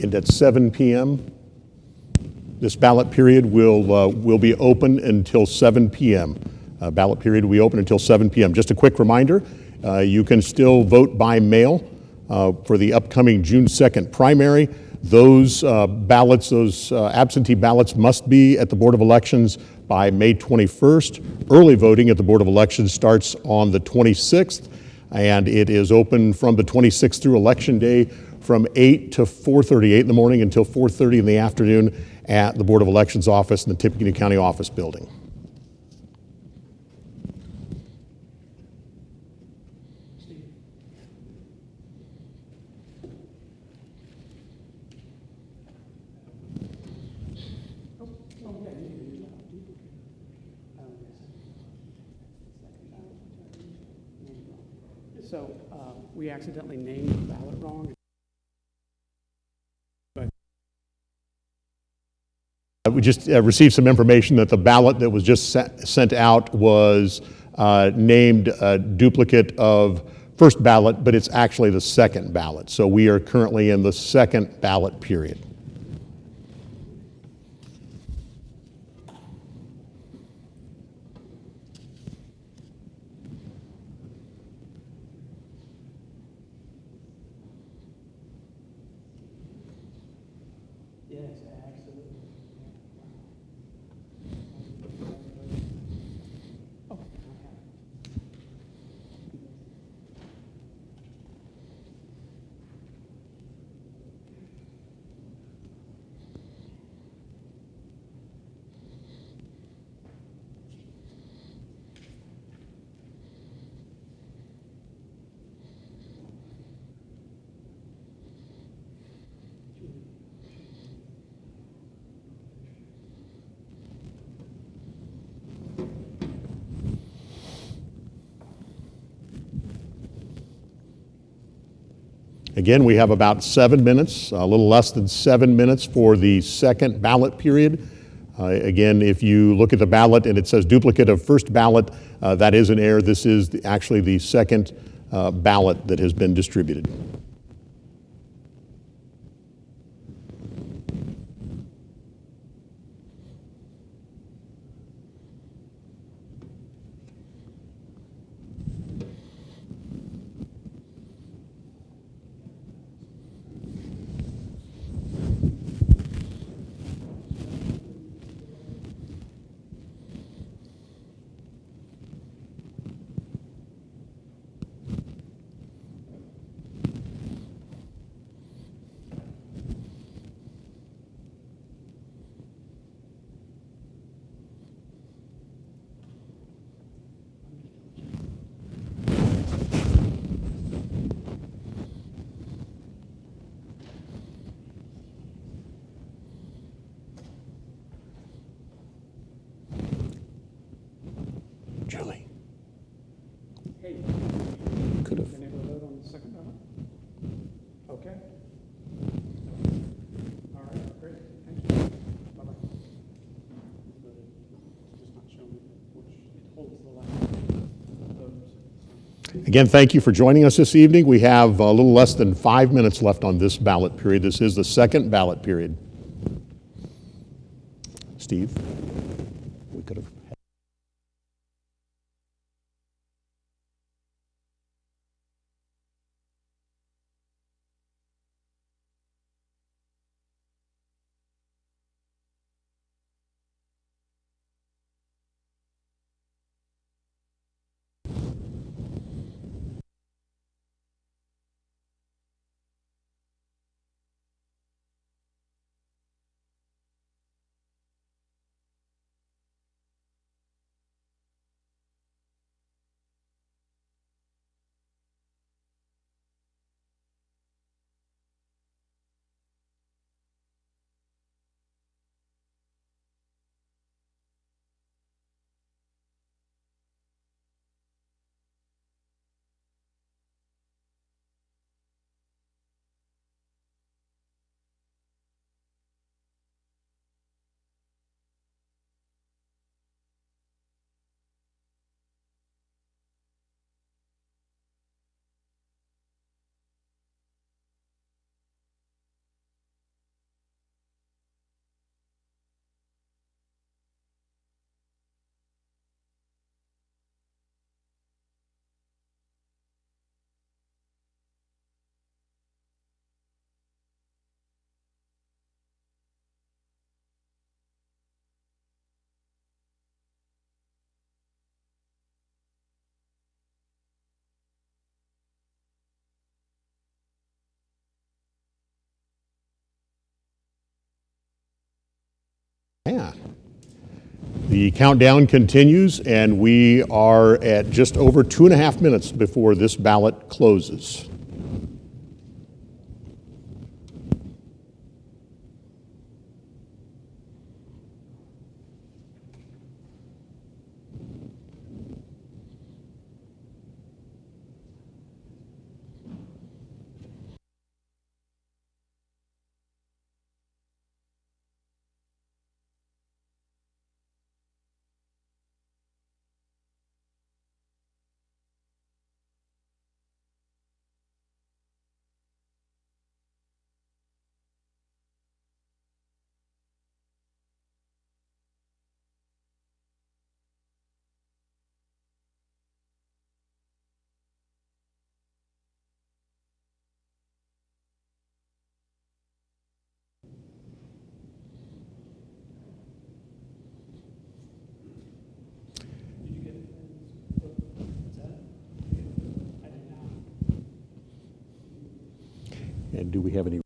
and at 7 p.m. This ballot period will be open until 7 p.m. Ballot period will be open until 7 p.m. Just a quick reminder, you can still vote by mail for the upcoming June 2nd primary. Those ballots, those absentee ballots must be at the Board of Elections by May 21st. Early voting at the Board of Elections starts on the 26th, and it is open from the 26th through Election Day from 8 to 4:30, 8 in the morning until 4:30 in the afternoon at the Board of Elections office in the Tippecanoe County office building. So we accidentally named the ballot wrong. We just received some information that the ballot that was just sent out was named a duplicate of first ballot, but it's actually the second ballot. So we are currently in the second ballot period. Again, we have about 7 minutes, a little less than 7 minutes for the second ballot period. Again, if you look at the ballot and it says duplicate of first ballot, that is an error. This is actually the second ballot that has been distributed. Julie. Hey, Could have. been able to vote on the second ballot? Okay. All right, great, thank you. Bye-bye. Just not showing which it holds the last votes. Again, thank you for joining us this evening. We have a little less than 5 minutes left on this ballot period. This is the second ballot period. Steve, we could have. Yeah. The countdown continues, and we are at just over 2.5 minutes before this ballot closes. And do we have any?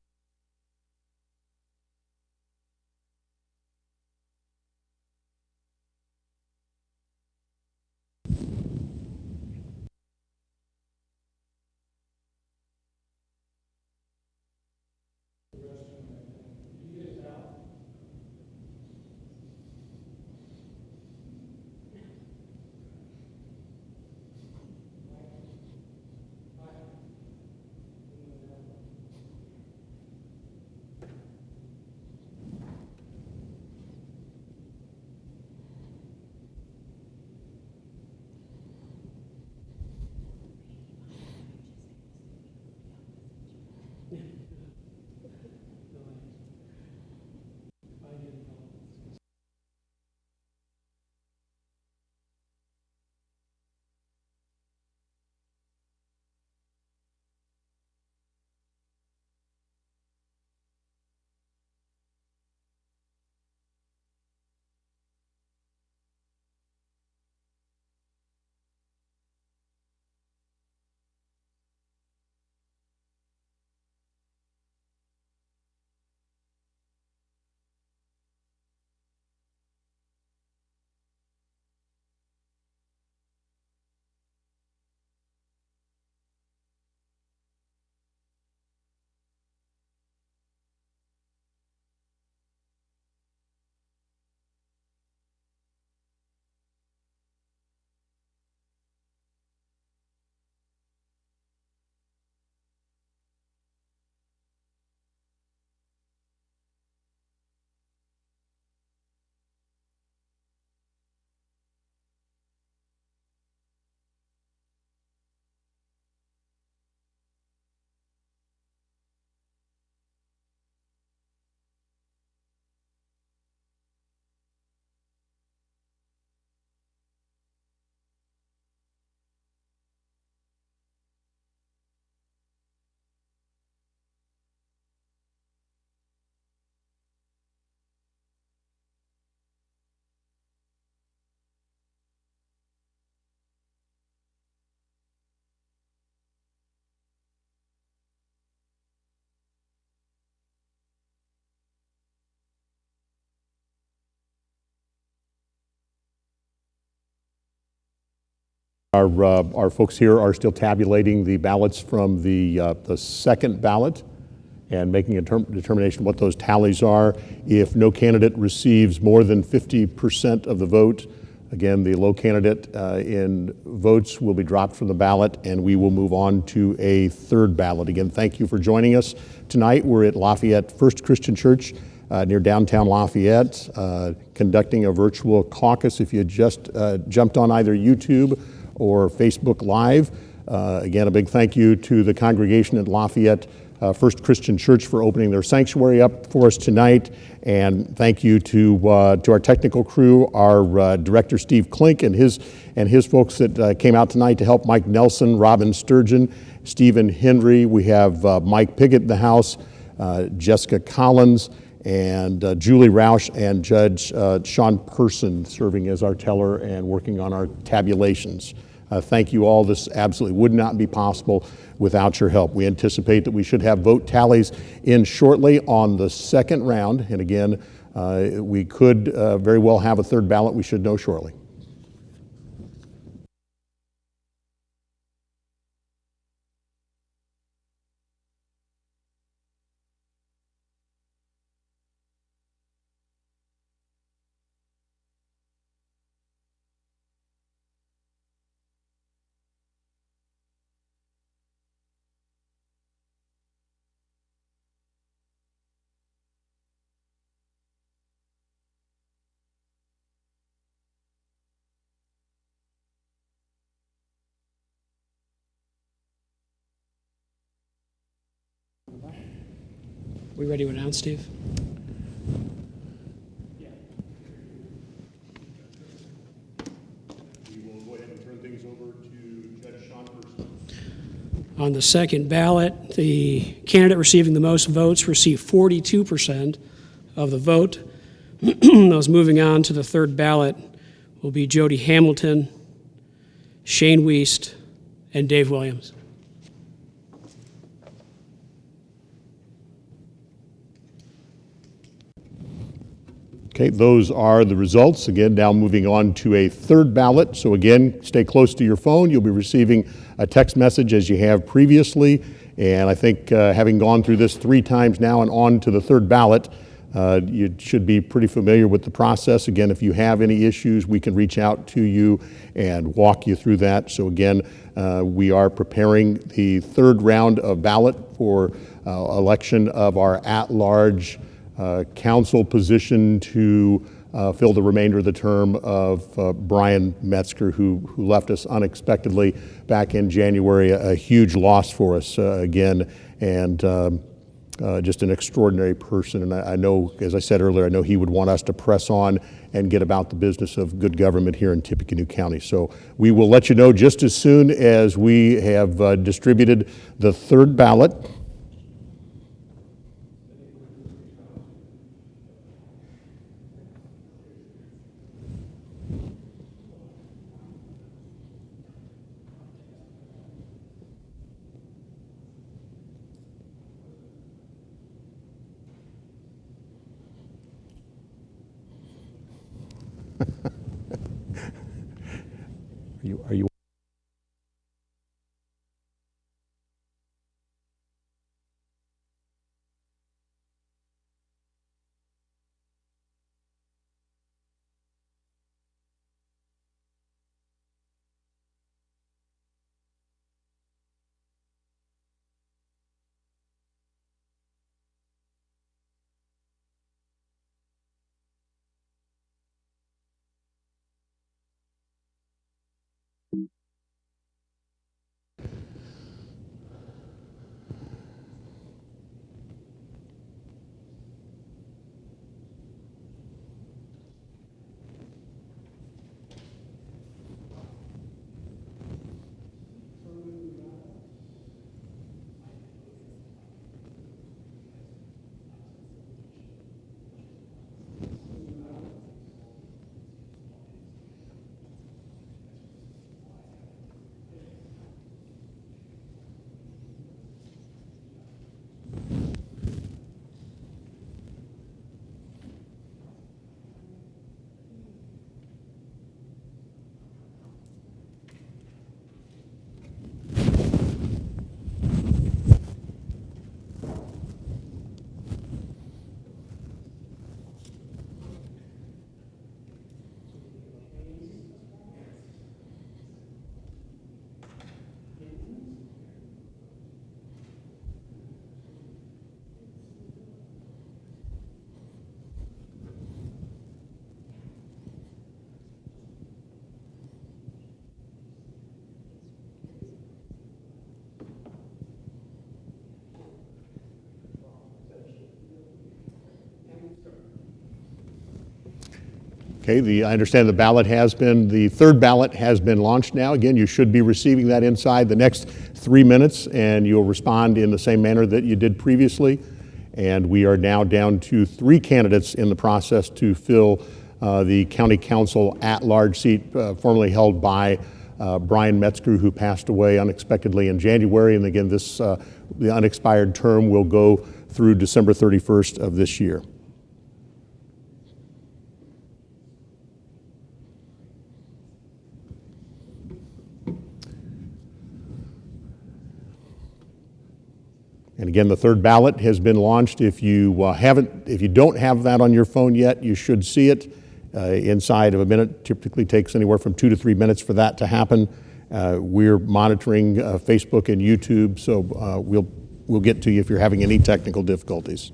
Our folks here are still tabulating the ballots from the second ballot and making a determination what those tallies are. If no candidate receives more than 50% of the vote, again, the low candidate in votes will be dropped from the ballot, and we will move on to a third ballot. Again, thank you for joining us tonight. We're at Lafayette First Christian Church near downtown Lafayette, conducting a virtual caucus. If you just jumped on either YouTube or Facebook Live, again, a big thank you to the congregation at Lafayette First Christian Church for opening their sanctuary up for us tonight. And thank you to our technical crew, our director Steve Klink and his folks that came out tonight to help, Mike Nelson, Robin Sturgeon, Stephen Henry. We have Mike Piggott in the house, Jessica Collins, and Julie Roush and Judge Sean Person serving as our teller and working on our tabulations. Thank you all. This absolutely would not be possible without your help. We anticipate that we should have vote tallies in shortly on the second round. And again, We could very well have a third ballot. We should know shortly. We ready to announce, Steve? We will go ahead and turn things over to Judge Sean first. On the second ballot, the candidate receiving the most votes received 42% of the vote. Those moving on to the third ballot will be Jody Hamilton, Shane Wiest, and Dave Williams. Okay, those are the results. Again, now moving on to a third ballot. So again, stay close to your phone. You'll be receiving a text message as you have previously. And I think having gone through this 3 times now and on to the third ballot, you should be pretty familiar with the process. Again, if you have any issues, we can reach out to you and walk you through that. So again, we are preparing the third round of ballot for election of our at-large council position to fill the remainder of the term of Bryan Metzger, who left us unexpectedly back in January, a huge loss for us again, and just an extraordinary person. And I know, as I said earlier, I know he would want us to press on and get about the business of good government here in Tippecanoe County. So we will let you know just as soon as we have distributed the third ballot. Are you Okay, I understand the third ballot has been launched now. Again, you should be receiving that inside the next 3 minutes, and you'll respond in the same manner that you did previously. And we are now down to 3 candidates in the process to fill the county council at-large seat formerly held by Bryan Metzger, who passed away unexpectedly in January. And again, the unexpired term will go through December 31st of this year. Again, the third ballot has been launched. If you don't have that on your phone yet, you should see it inside of a minute. Typically takes anywhere from 2 to 3 minutes for that to happen. We're monitoring Facebook and YouTube, so we'll get to you if you're having any technical difficulties.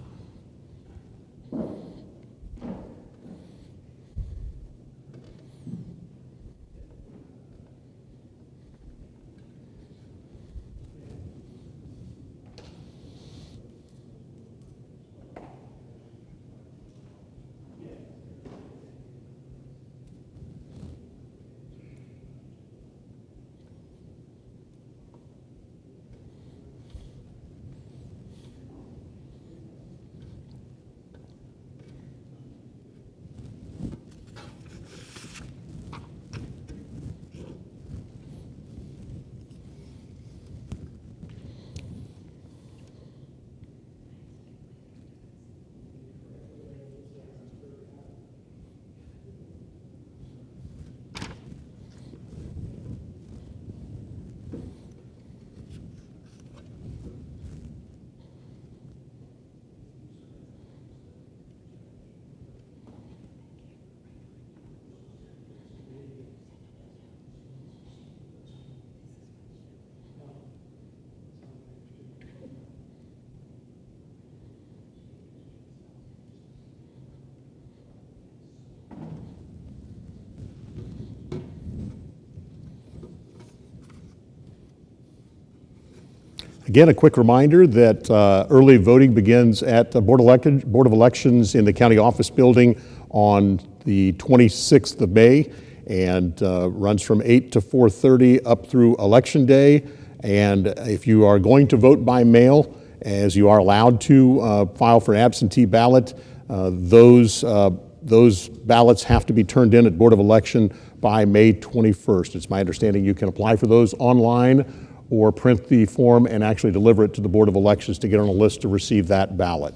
Again, a quick reminder that early voting begins at the Board of Elections in the county office building on the 26th of May and runs from 8 to 4:30 up through Election Day. And if you are going to vote by mail, as you are allowed to file for an absentee ballot, those ballots have to be turned in at Board of Election by May 21st. It's my understanding you can apply for those online or print the form and actually deliver it to the Board of Elections to get on a list to receive that ballot.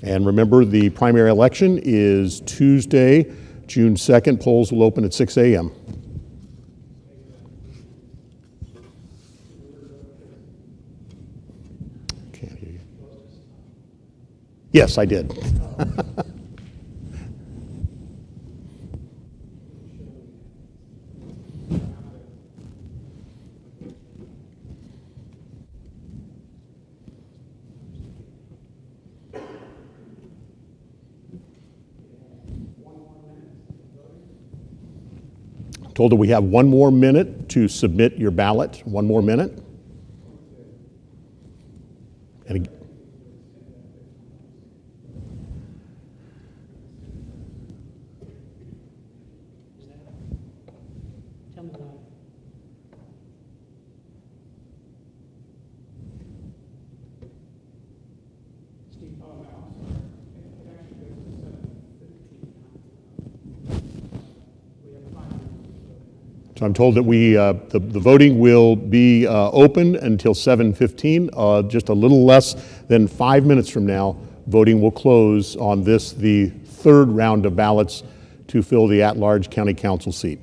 And remember, the primary election is Tuesday, June 2nd. Polls will open at 6 a.m. Can't hear you. Yes, I did. Told that we have 1 more minute to submit your ballot. 1 more minute. And so I'm told that the voting will be open until 7:15. Just a little less than 5 minutes from now, voting will close on this, the third round of ballots to fill the at-large county council seat.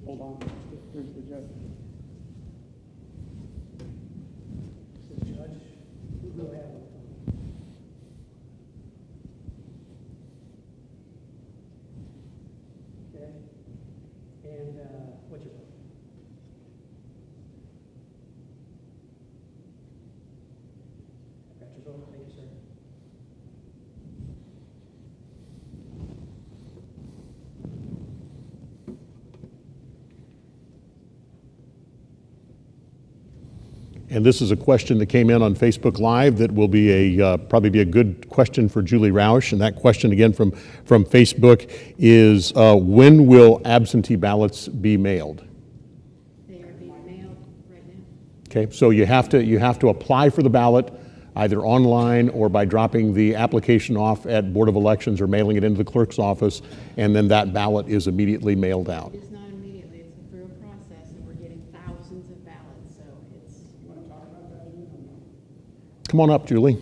Hold on, here's the judge. Okay. And what's your vote? Got your vote. Thank you, sir. And this is a question that came in on Facebook Live that will be probably be a good question for Julie Roush. And that question again from Facebook is, when will absentee ballots be mailed? They are being mailed right now. Okay, so you have to apply for the ballot either online or by dropping the application off at Board of Elections or mailing it into the clerk's office, and then that ballot is immediately mailed out. It's not immediately, it's through a Come on up, Julie.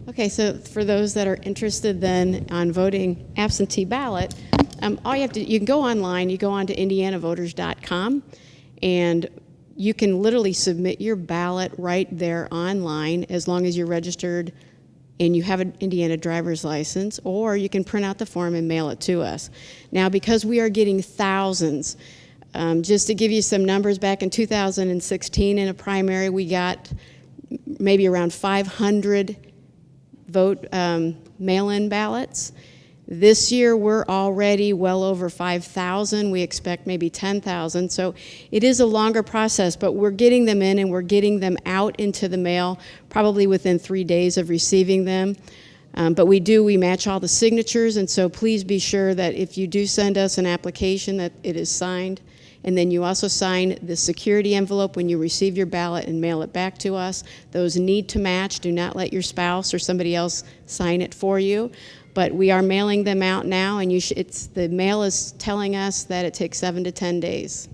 Okay, so for those that are interested then on voting absentee ballot, all you have to, you can go online, you go on to indianavoters.com, and you can literally submit your ballot right there online as long as you're registered and you have an Indiana driver's license, or you can print out the form and mail it to us. Now, because we are getting thousands, just to give you some numbers, back in 2016 in a primary, we got maybe around 500 mail-in ballots. This year, we're already well over 5,000. We expect maybe 10,000. So it is a longer process, but we're getting them in and we're getting them out into the mail probably within 3 days of receiving them. But we match all the signatures, and so please be sure that if you do send us an application that it is signed, and then you also sign the security envelope when you receive your ballot and mail it back to us. Those need to match. Do not let your spouse or somebody else sign it for you. But we are mailing them out now, and the mail is telling us that it takes 7 to 10 days.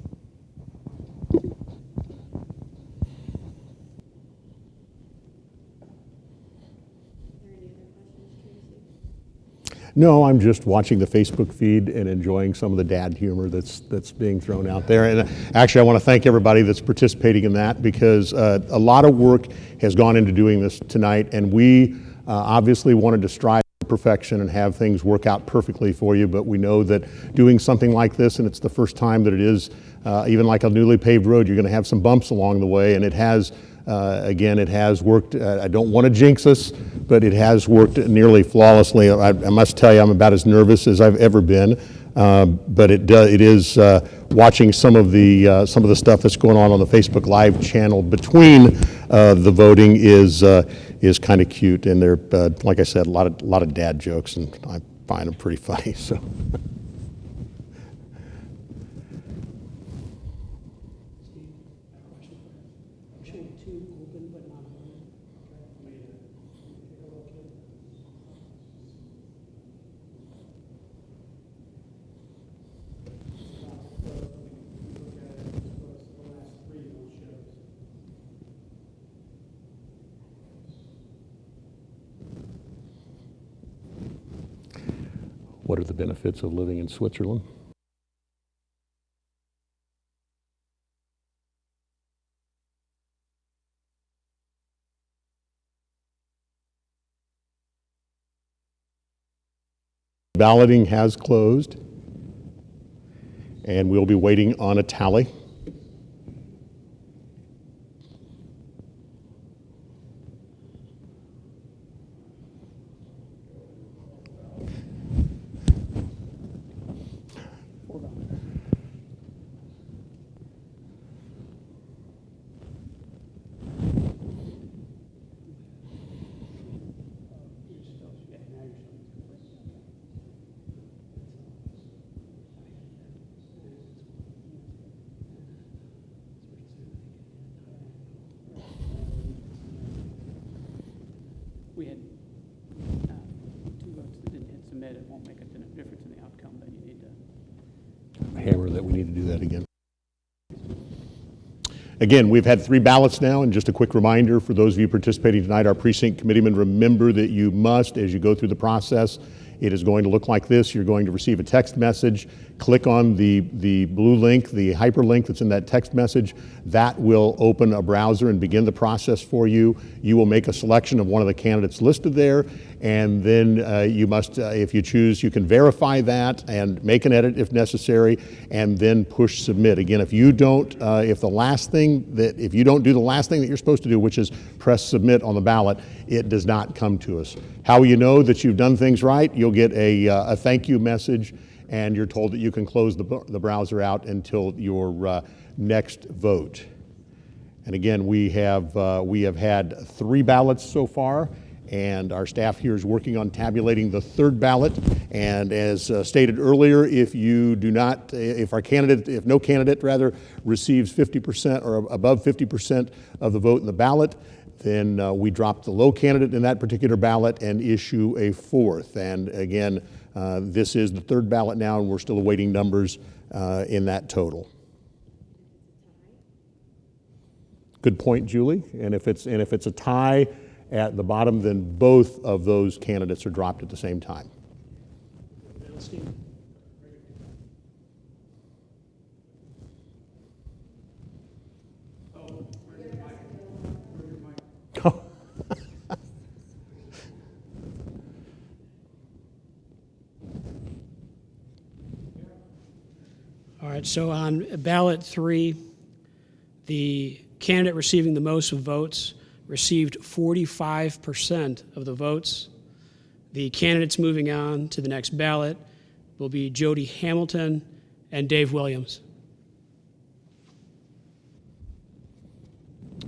No, I'm just watching the Facebook feed and enjoying some of the dad humor that's being thrown out there. And actually, I want to thank everybody that's participating in that, because a lot of work has gone into doing this tonight, and we obviously wanted to strive for perfection and have things work out perfectly for you, but we know that doing something like this, and it's the first time that it is, even like a newly paved road, you're going to have some bumps along the way, and it has again, it has worked. I don't want to jinx us, but it has worked nearly flawlessly. I must tell you, I'm about as nervous as I've ever been. But it is watching some of the stuff that's going on the Facebook Live channel between the voting is kind of cute, and they're like I said, a lot of dad jokes, and I find them pretty funny. So. What are the benefits of living in Switzerland? Balloting has closed, and we'll be waiting on a tally. We had 2 votes that didn't hit submit. It won't make a difference in the outcome, but you need to Hammer that we need to do that again. Again, we've had 3 ballots now, and just a quick reminder for those of you participating tonight, our precinct committeemen, remember that you must, as you go through the process, it is going to look like this. You're going to receive a text message. Click on the blue link, the hyperlink that's in that text message. That will open a browser and begin the process for you. You will make a selection of one of the candidates listed there, and then you must, if you choose, you can verify that and make an edit if necessary, and then push submit. Again, if you don't, if you don't do the last thing that you're supposed to do, which is press submit on the ballot, it does not come to us. How will you know that you've done things right? You'll get a thank you message, and you're told that you can close the browser out until your next vote. And again, we have had 3 ballots so far, and our staff here is working on tabulating the third ballot. And as stated earlier, if no candidate rather receives 50% or above 50% of the vote in the ballot, then we drop the low candidate in that particular ballot and issue a fourth. And again, this is the third ballot now, and we're still awaiting numbers in that total. Good point, Julie. And if it's a tie at the bottom, then both of those candidates are dropped at the same time. All right, so on ballot 3, the candidate receiving the most votes received 45% of the votes. The candidates moving on to the next ballot will be Jody Hamilton and Dave Williams.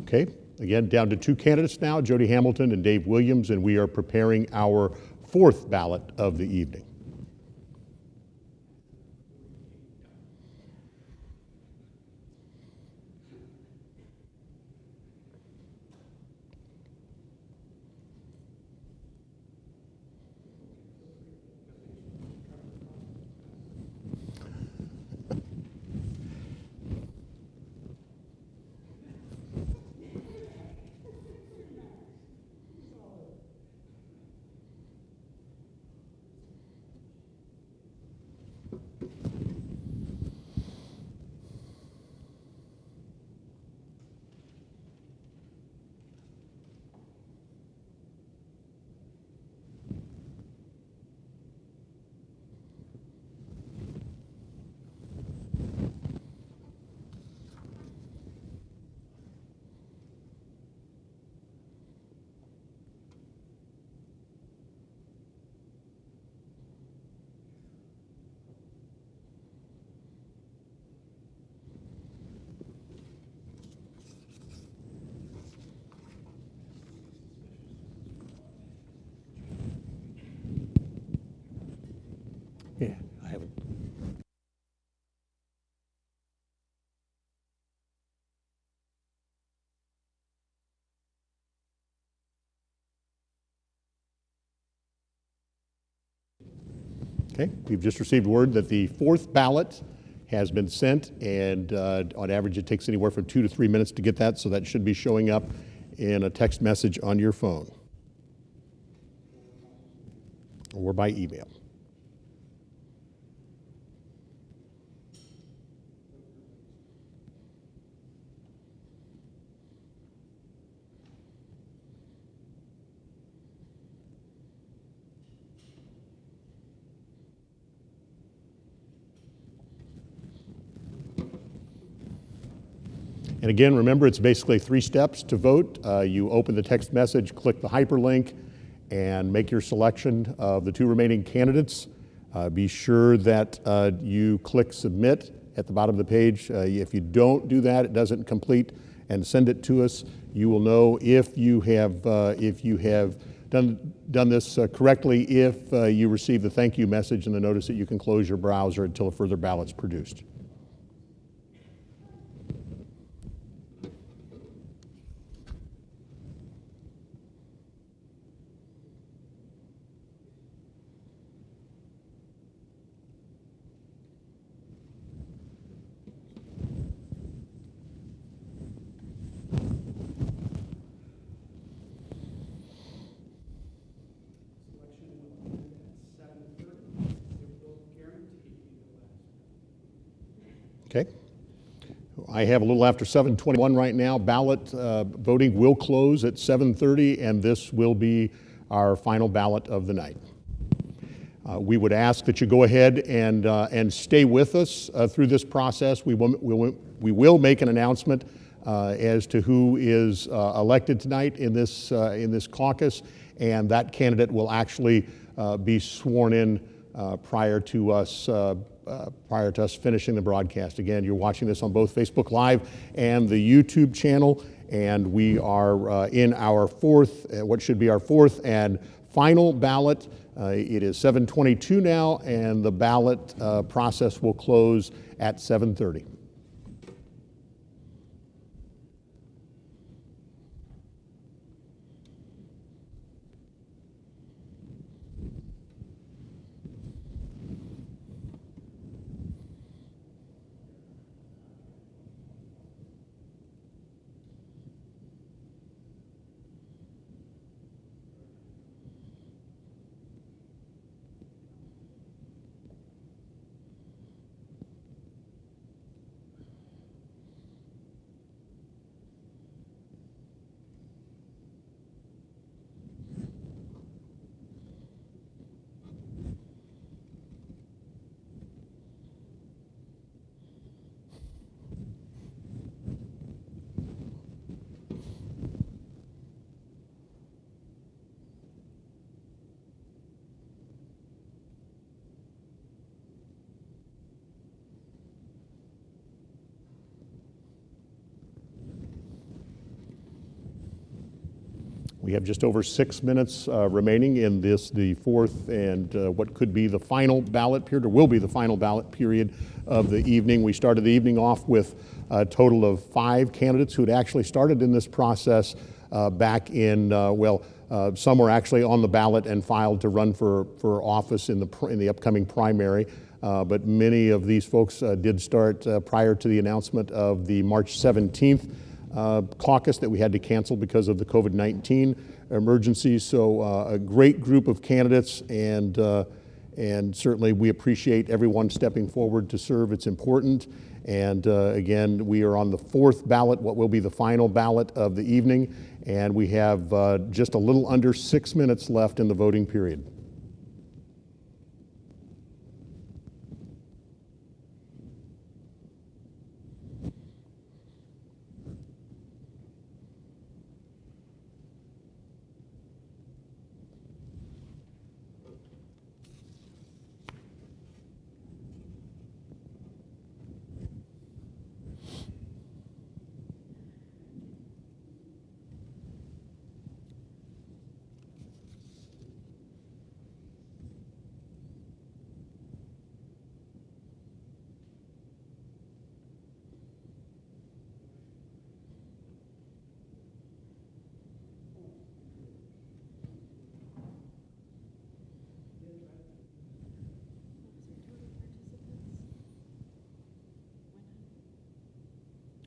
Okay, again, down to 2 candidates now, Jody Hamilton and Dave Williams, and we are preparing our fourth ballot of the evening. Yeah, I haven't. Okay, we've just received word that the fourth ballot has been sent, and on average it takes anywhere from 2 to 3 minutes to get that, so that should be showing up in a text message on your phone or by email. And again, remember, it's basically 3 steps to vote. You open the text message, click the hyperlink, and make your selection of the 2 remaining candidates. Be sure that you click submit at the bottom of the page. If you don't do that, it doesn't complete, and send it to us. You will know if you have done this correctly if you receive the thank you message and the notice that you can close your browser until a further ballot's produced. Okay. I have a little after 7:21 right now. Ballot voting will close at 7:30, and this will be our final ballot of the night. We would ask that you go ahead and stay with us through this process. We will make an announcement as to who is elected tonight in this caucus, and that candidate will actually be sworn in prior to us prior to us finishing the broadcast. Again, you're watching this on both Facebook Live and the YouTube channel, and we are in our what should be our fourth and final ballot. It is 7:22 now, and the ballot process will close at 7:30. We have just over 6 minutes remaining in this, the fourth and what could be the final ballot period, or will be the final ballot period of the evening. We started the evening off with a total of 5 candidates who had actually started in this process back in, some were actually on the ballot and filed to run for office in the upcoming primary. But many of these folks did start prior to the announcement of the March 17th caucus that we had to cancel because of the COVID-19 emergency. So a great group of candidates, and certainly we appreciate everyone stepping forward to serve. It's important. And again, we are on the fourth ballot, what will be the final ballot of the evening, and we have just a little under 6 minutes left in the voting period.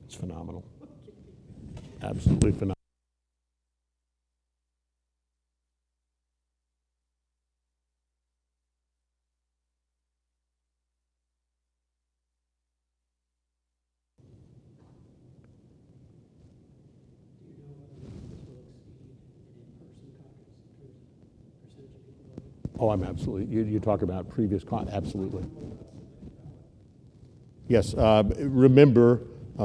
It's phenomenal. Absolutely phenomenal. Oh, I'm absolutely, you talk about previous, absolutely. Yes, remember,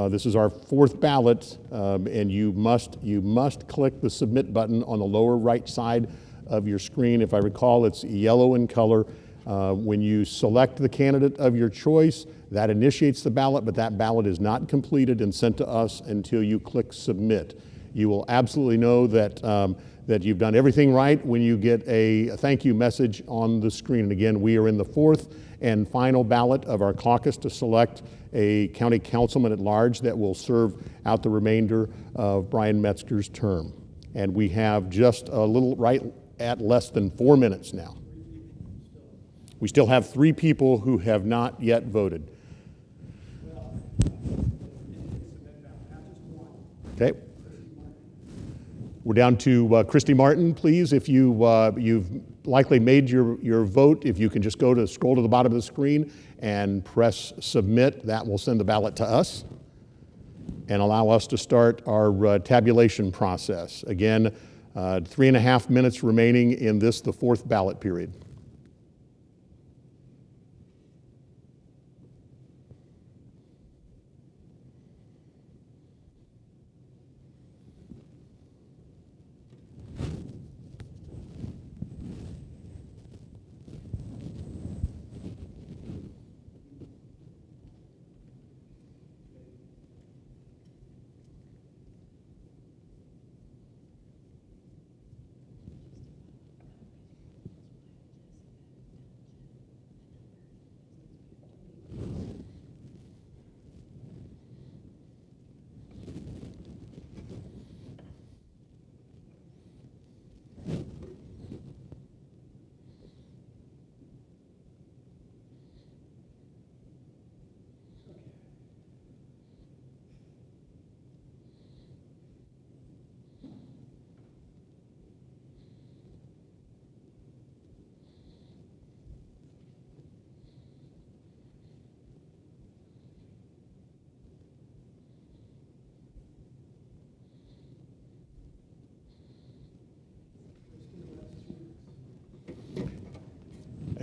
this is our fourth ballot, and you must click the submit button on the lower right side of your screen. If I recall, it's yellow in color. When you select the candidate of your choice, that initiates the ballot, but that ballot is not completed and sent to us until you click submit. You will absolutely know that that you've done everything right when you get a thank you message on the screen. And again, we are in the fourth and final ballot of our caucus to select a county councilman at large that will serve out the remainder of Bryan Metzger's term. And we have just a little right at less than 4 minutes now. We still have 3 people who have not yet voted. Okay. We're down to Christy Martin, please. If you've likely made your vote, if you can just scroll to the bottom of the screen and press submit, that will send the ballot to us and allow us to start our tabulation process. Again, 3.5 minutes remaining in this, the fourth ballot period.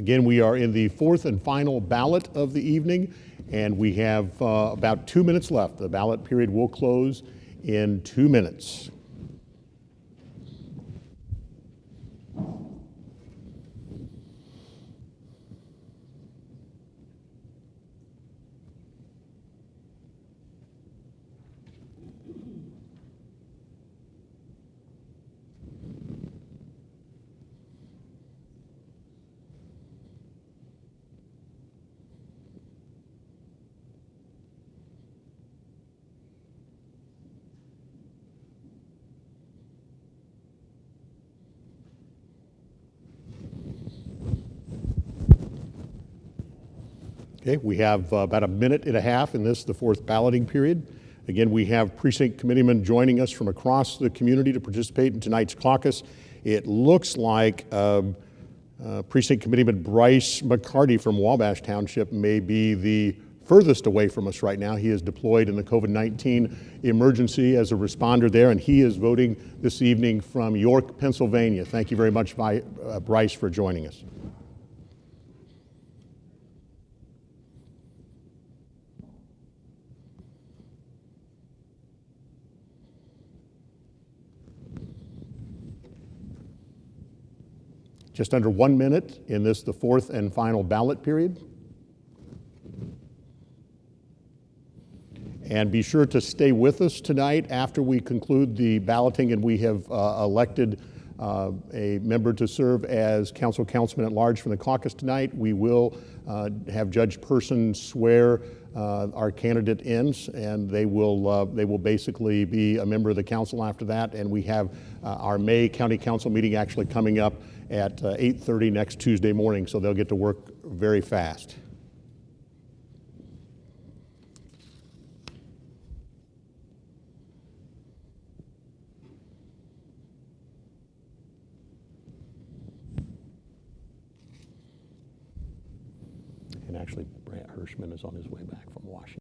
Again, we are in the fourth and final ballot of the evening, and we have about 2 minutes left. The ballot period will close in 2 minutes. Okay, we have about a minute and a half in this, the fourth balloting period. Again, we have precinct committeemen joining us from across the community to participate in tonight's caucus. It looks like precinct committeeman Bryce McCarty from Wabash Township may be the furthest away from us right now. He is deployed in the COVID-19 emergency as a responder there, and he is voting this evening from York, Pennsylvania. Thank you very much, Bryce, for joining us. Just under 1 minute in this, the fourth and final ballot period. And be sure to stay with us tonight after we conclude the balloting and we have elected a member to serve as councilman at large from the caucus tonight. We will have Judge Person swear our candidate in, and they will basically be a member of the council after that. And we have our May County Council meeting actually coming up at 8:30 next Tuesday morning, so they'll get to work very fast. And actually, Brant Hirschman is on his way back from Washington.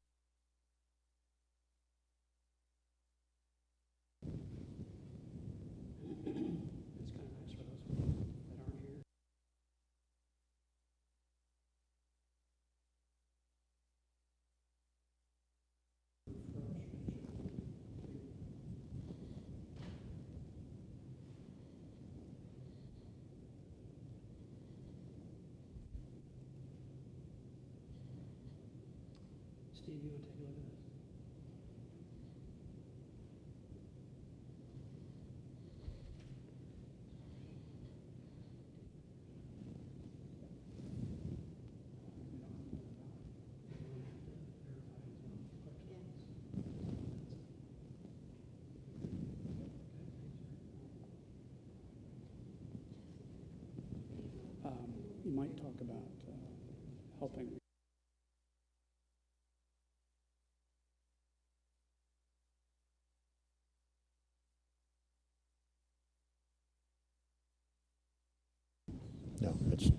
Steve, you want to take a look at this? You might talk about helping. No, it's.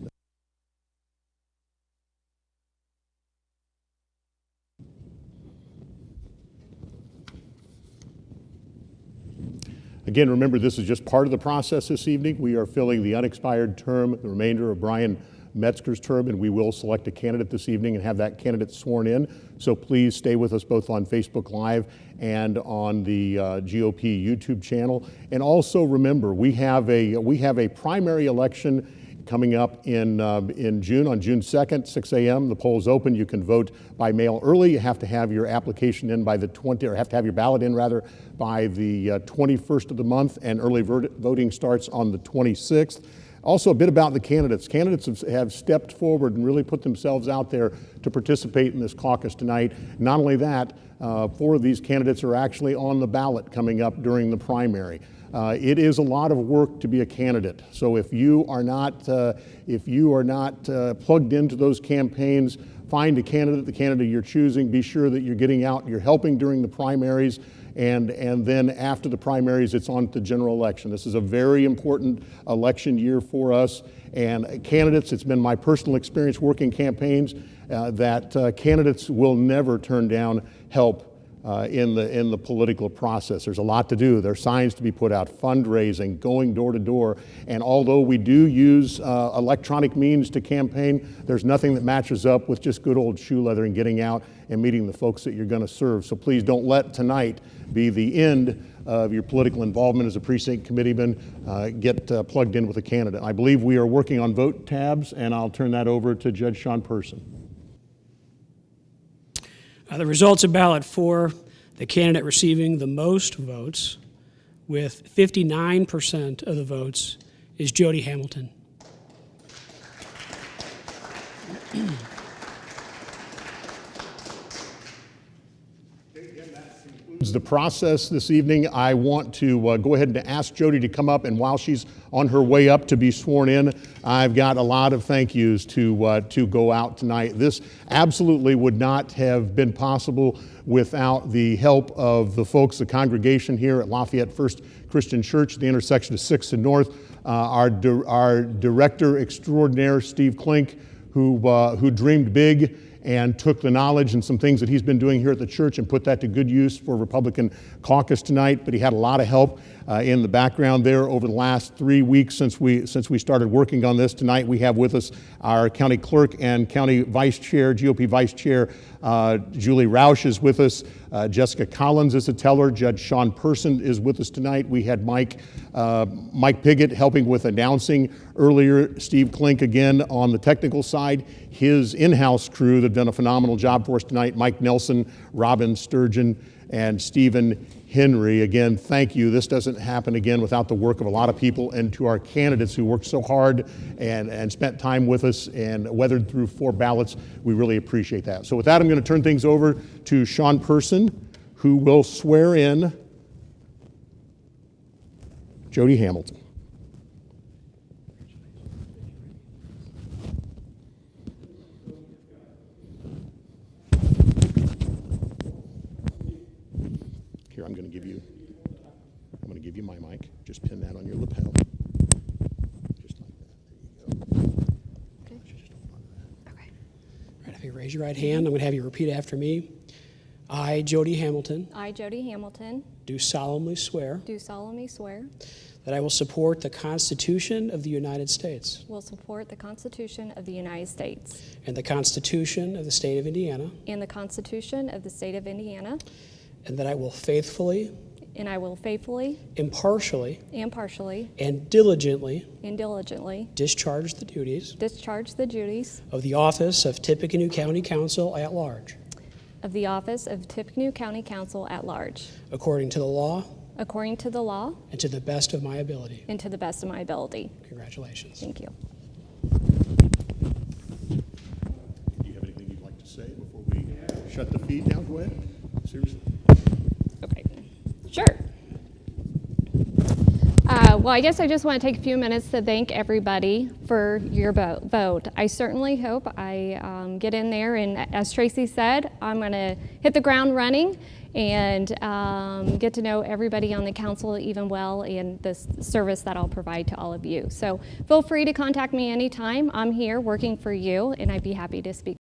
Again, remember, this is just part of the process this evening. We are filling the unexpired term, the remainder of Bryan Metzger's term, and we will select a candidate this evening and have that candidate sworn in. So please stay with us both on Facebook Live and on the GOP YouTube channel. And also remember, we have a primary election coming up in June, on June 2nd, 6 a.m. The polls open. You can vote by mail early. You have to have your application in by the have to have your ballot in rather by the 21st of the month, and early voting starts on the 26th. Also, a bit about the candidates. Candidates have stepped forward and really put themselves out there to participate in this caucus tonight. Not only that, 4 of these candidates are actually on the ballot coming up during the primary. It is a lot of work to be a candidate. So if you are not plugged into those campaigns, find a candidate, the candidate you're choosing. Be sure that you're getting out, you're helping during the primaries, and then after the primaries, it's on to the general election. This is a very important election year for us. And candidates, it's been my personal experience working campaigns that candidates will never turn down help in the political process. There's a lot to do. There's signs to be put out, fundraising, going door to door. And although we do use electronic means to campaign, there's nothing that matches up with just good old shoe leather and getting out and meeting the folks that you're going to serve. So please don't let tonight be the end of your political involvement as a precinct committeeman. Get plugged in with a candidate. I believe we are working on vote tabs, and I'll turn that over to Judge Sean Person. The results of ballot 4, the candidate receiving the most votes with 59% of the votes is Jody Hamilton. The process this evening. I want to go ahead and ask Jody to come up, and while she's on her way up to be sworn in, I've got a lot of thank yous to go out tonight. This absolutely would not have been possible without the help of the folks, the congregation here at Lafayette First Christian Church, the intersection of 6th and North, our director extraordinaire, Steve Klink, who dreamed big and took the knowledge and some things that he's been doing here at the church and put that to good use for Republican caucus tonight. But he had a lot of help in the background there over the last 3 weeks since we started working on this. Tonight we have with us our county clerk and county vice chair, GOP vice chair, Julie Roush is with us. Jessica Collins is a teller. Judge Sean Person is with us tonight. We had Mike Piggott helping with announcing earlier. Steve Klink again on the technical side. His in-house crew that have done a phenomenal job for us tonight. Mike Nelson, Robin Sturgeon, and Stephen Henry. Again, thank you. This doesn't happen again without the work of a lot of people, and to our candidates who worked so hard and spent time with us and weathered through 4 ballots. We really appreciate that. So with that, I'm going to turn things over to Sean Person, who will swear in Jody Hamilton. Here, I'm going to give you my mic. Just pin that on your lapel. Just like that. There you go. Okay. Okay. All right, if you raise your right hand, I'm going to have you repeat after me. I, Jody Hamilton, I, Jody Hamilton, do solemnly swear that I will support the Constitution of the United States will support the Constitution of the United States and the Constitution of the State of Indiana, and the Constitution of the State of Indiana, and that I will faithfully, impartially, and diligently discharge the duties of the office of Tippecanoe County Council at large, according to the law, and to the best of my ability. Congratulations. Thank you. Do you have anything you'd like to say before we shut the feed down? Go ahead. Seriously. Okay, sure. Well, I guess I just want to take a few minutes to thank everybody for your vote. I certainly hope I get in there, and as Tracy said, I'm going to hit the ground running and get to know everybody on the council even well, and the service that I'll provide to all of you. So feel free to contact me anytime. I'm here working for you, and I'd be happy to speak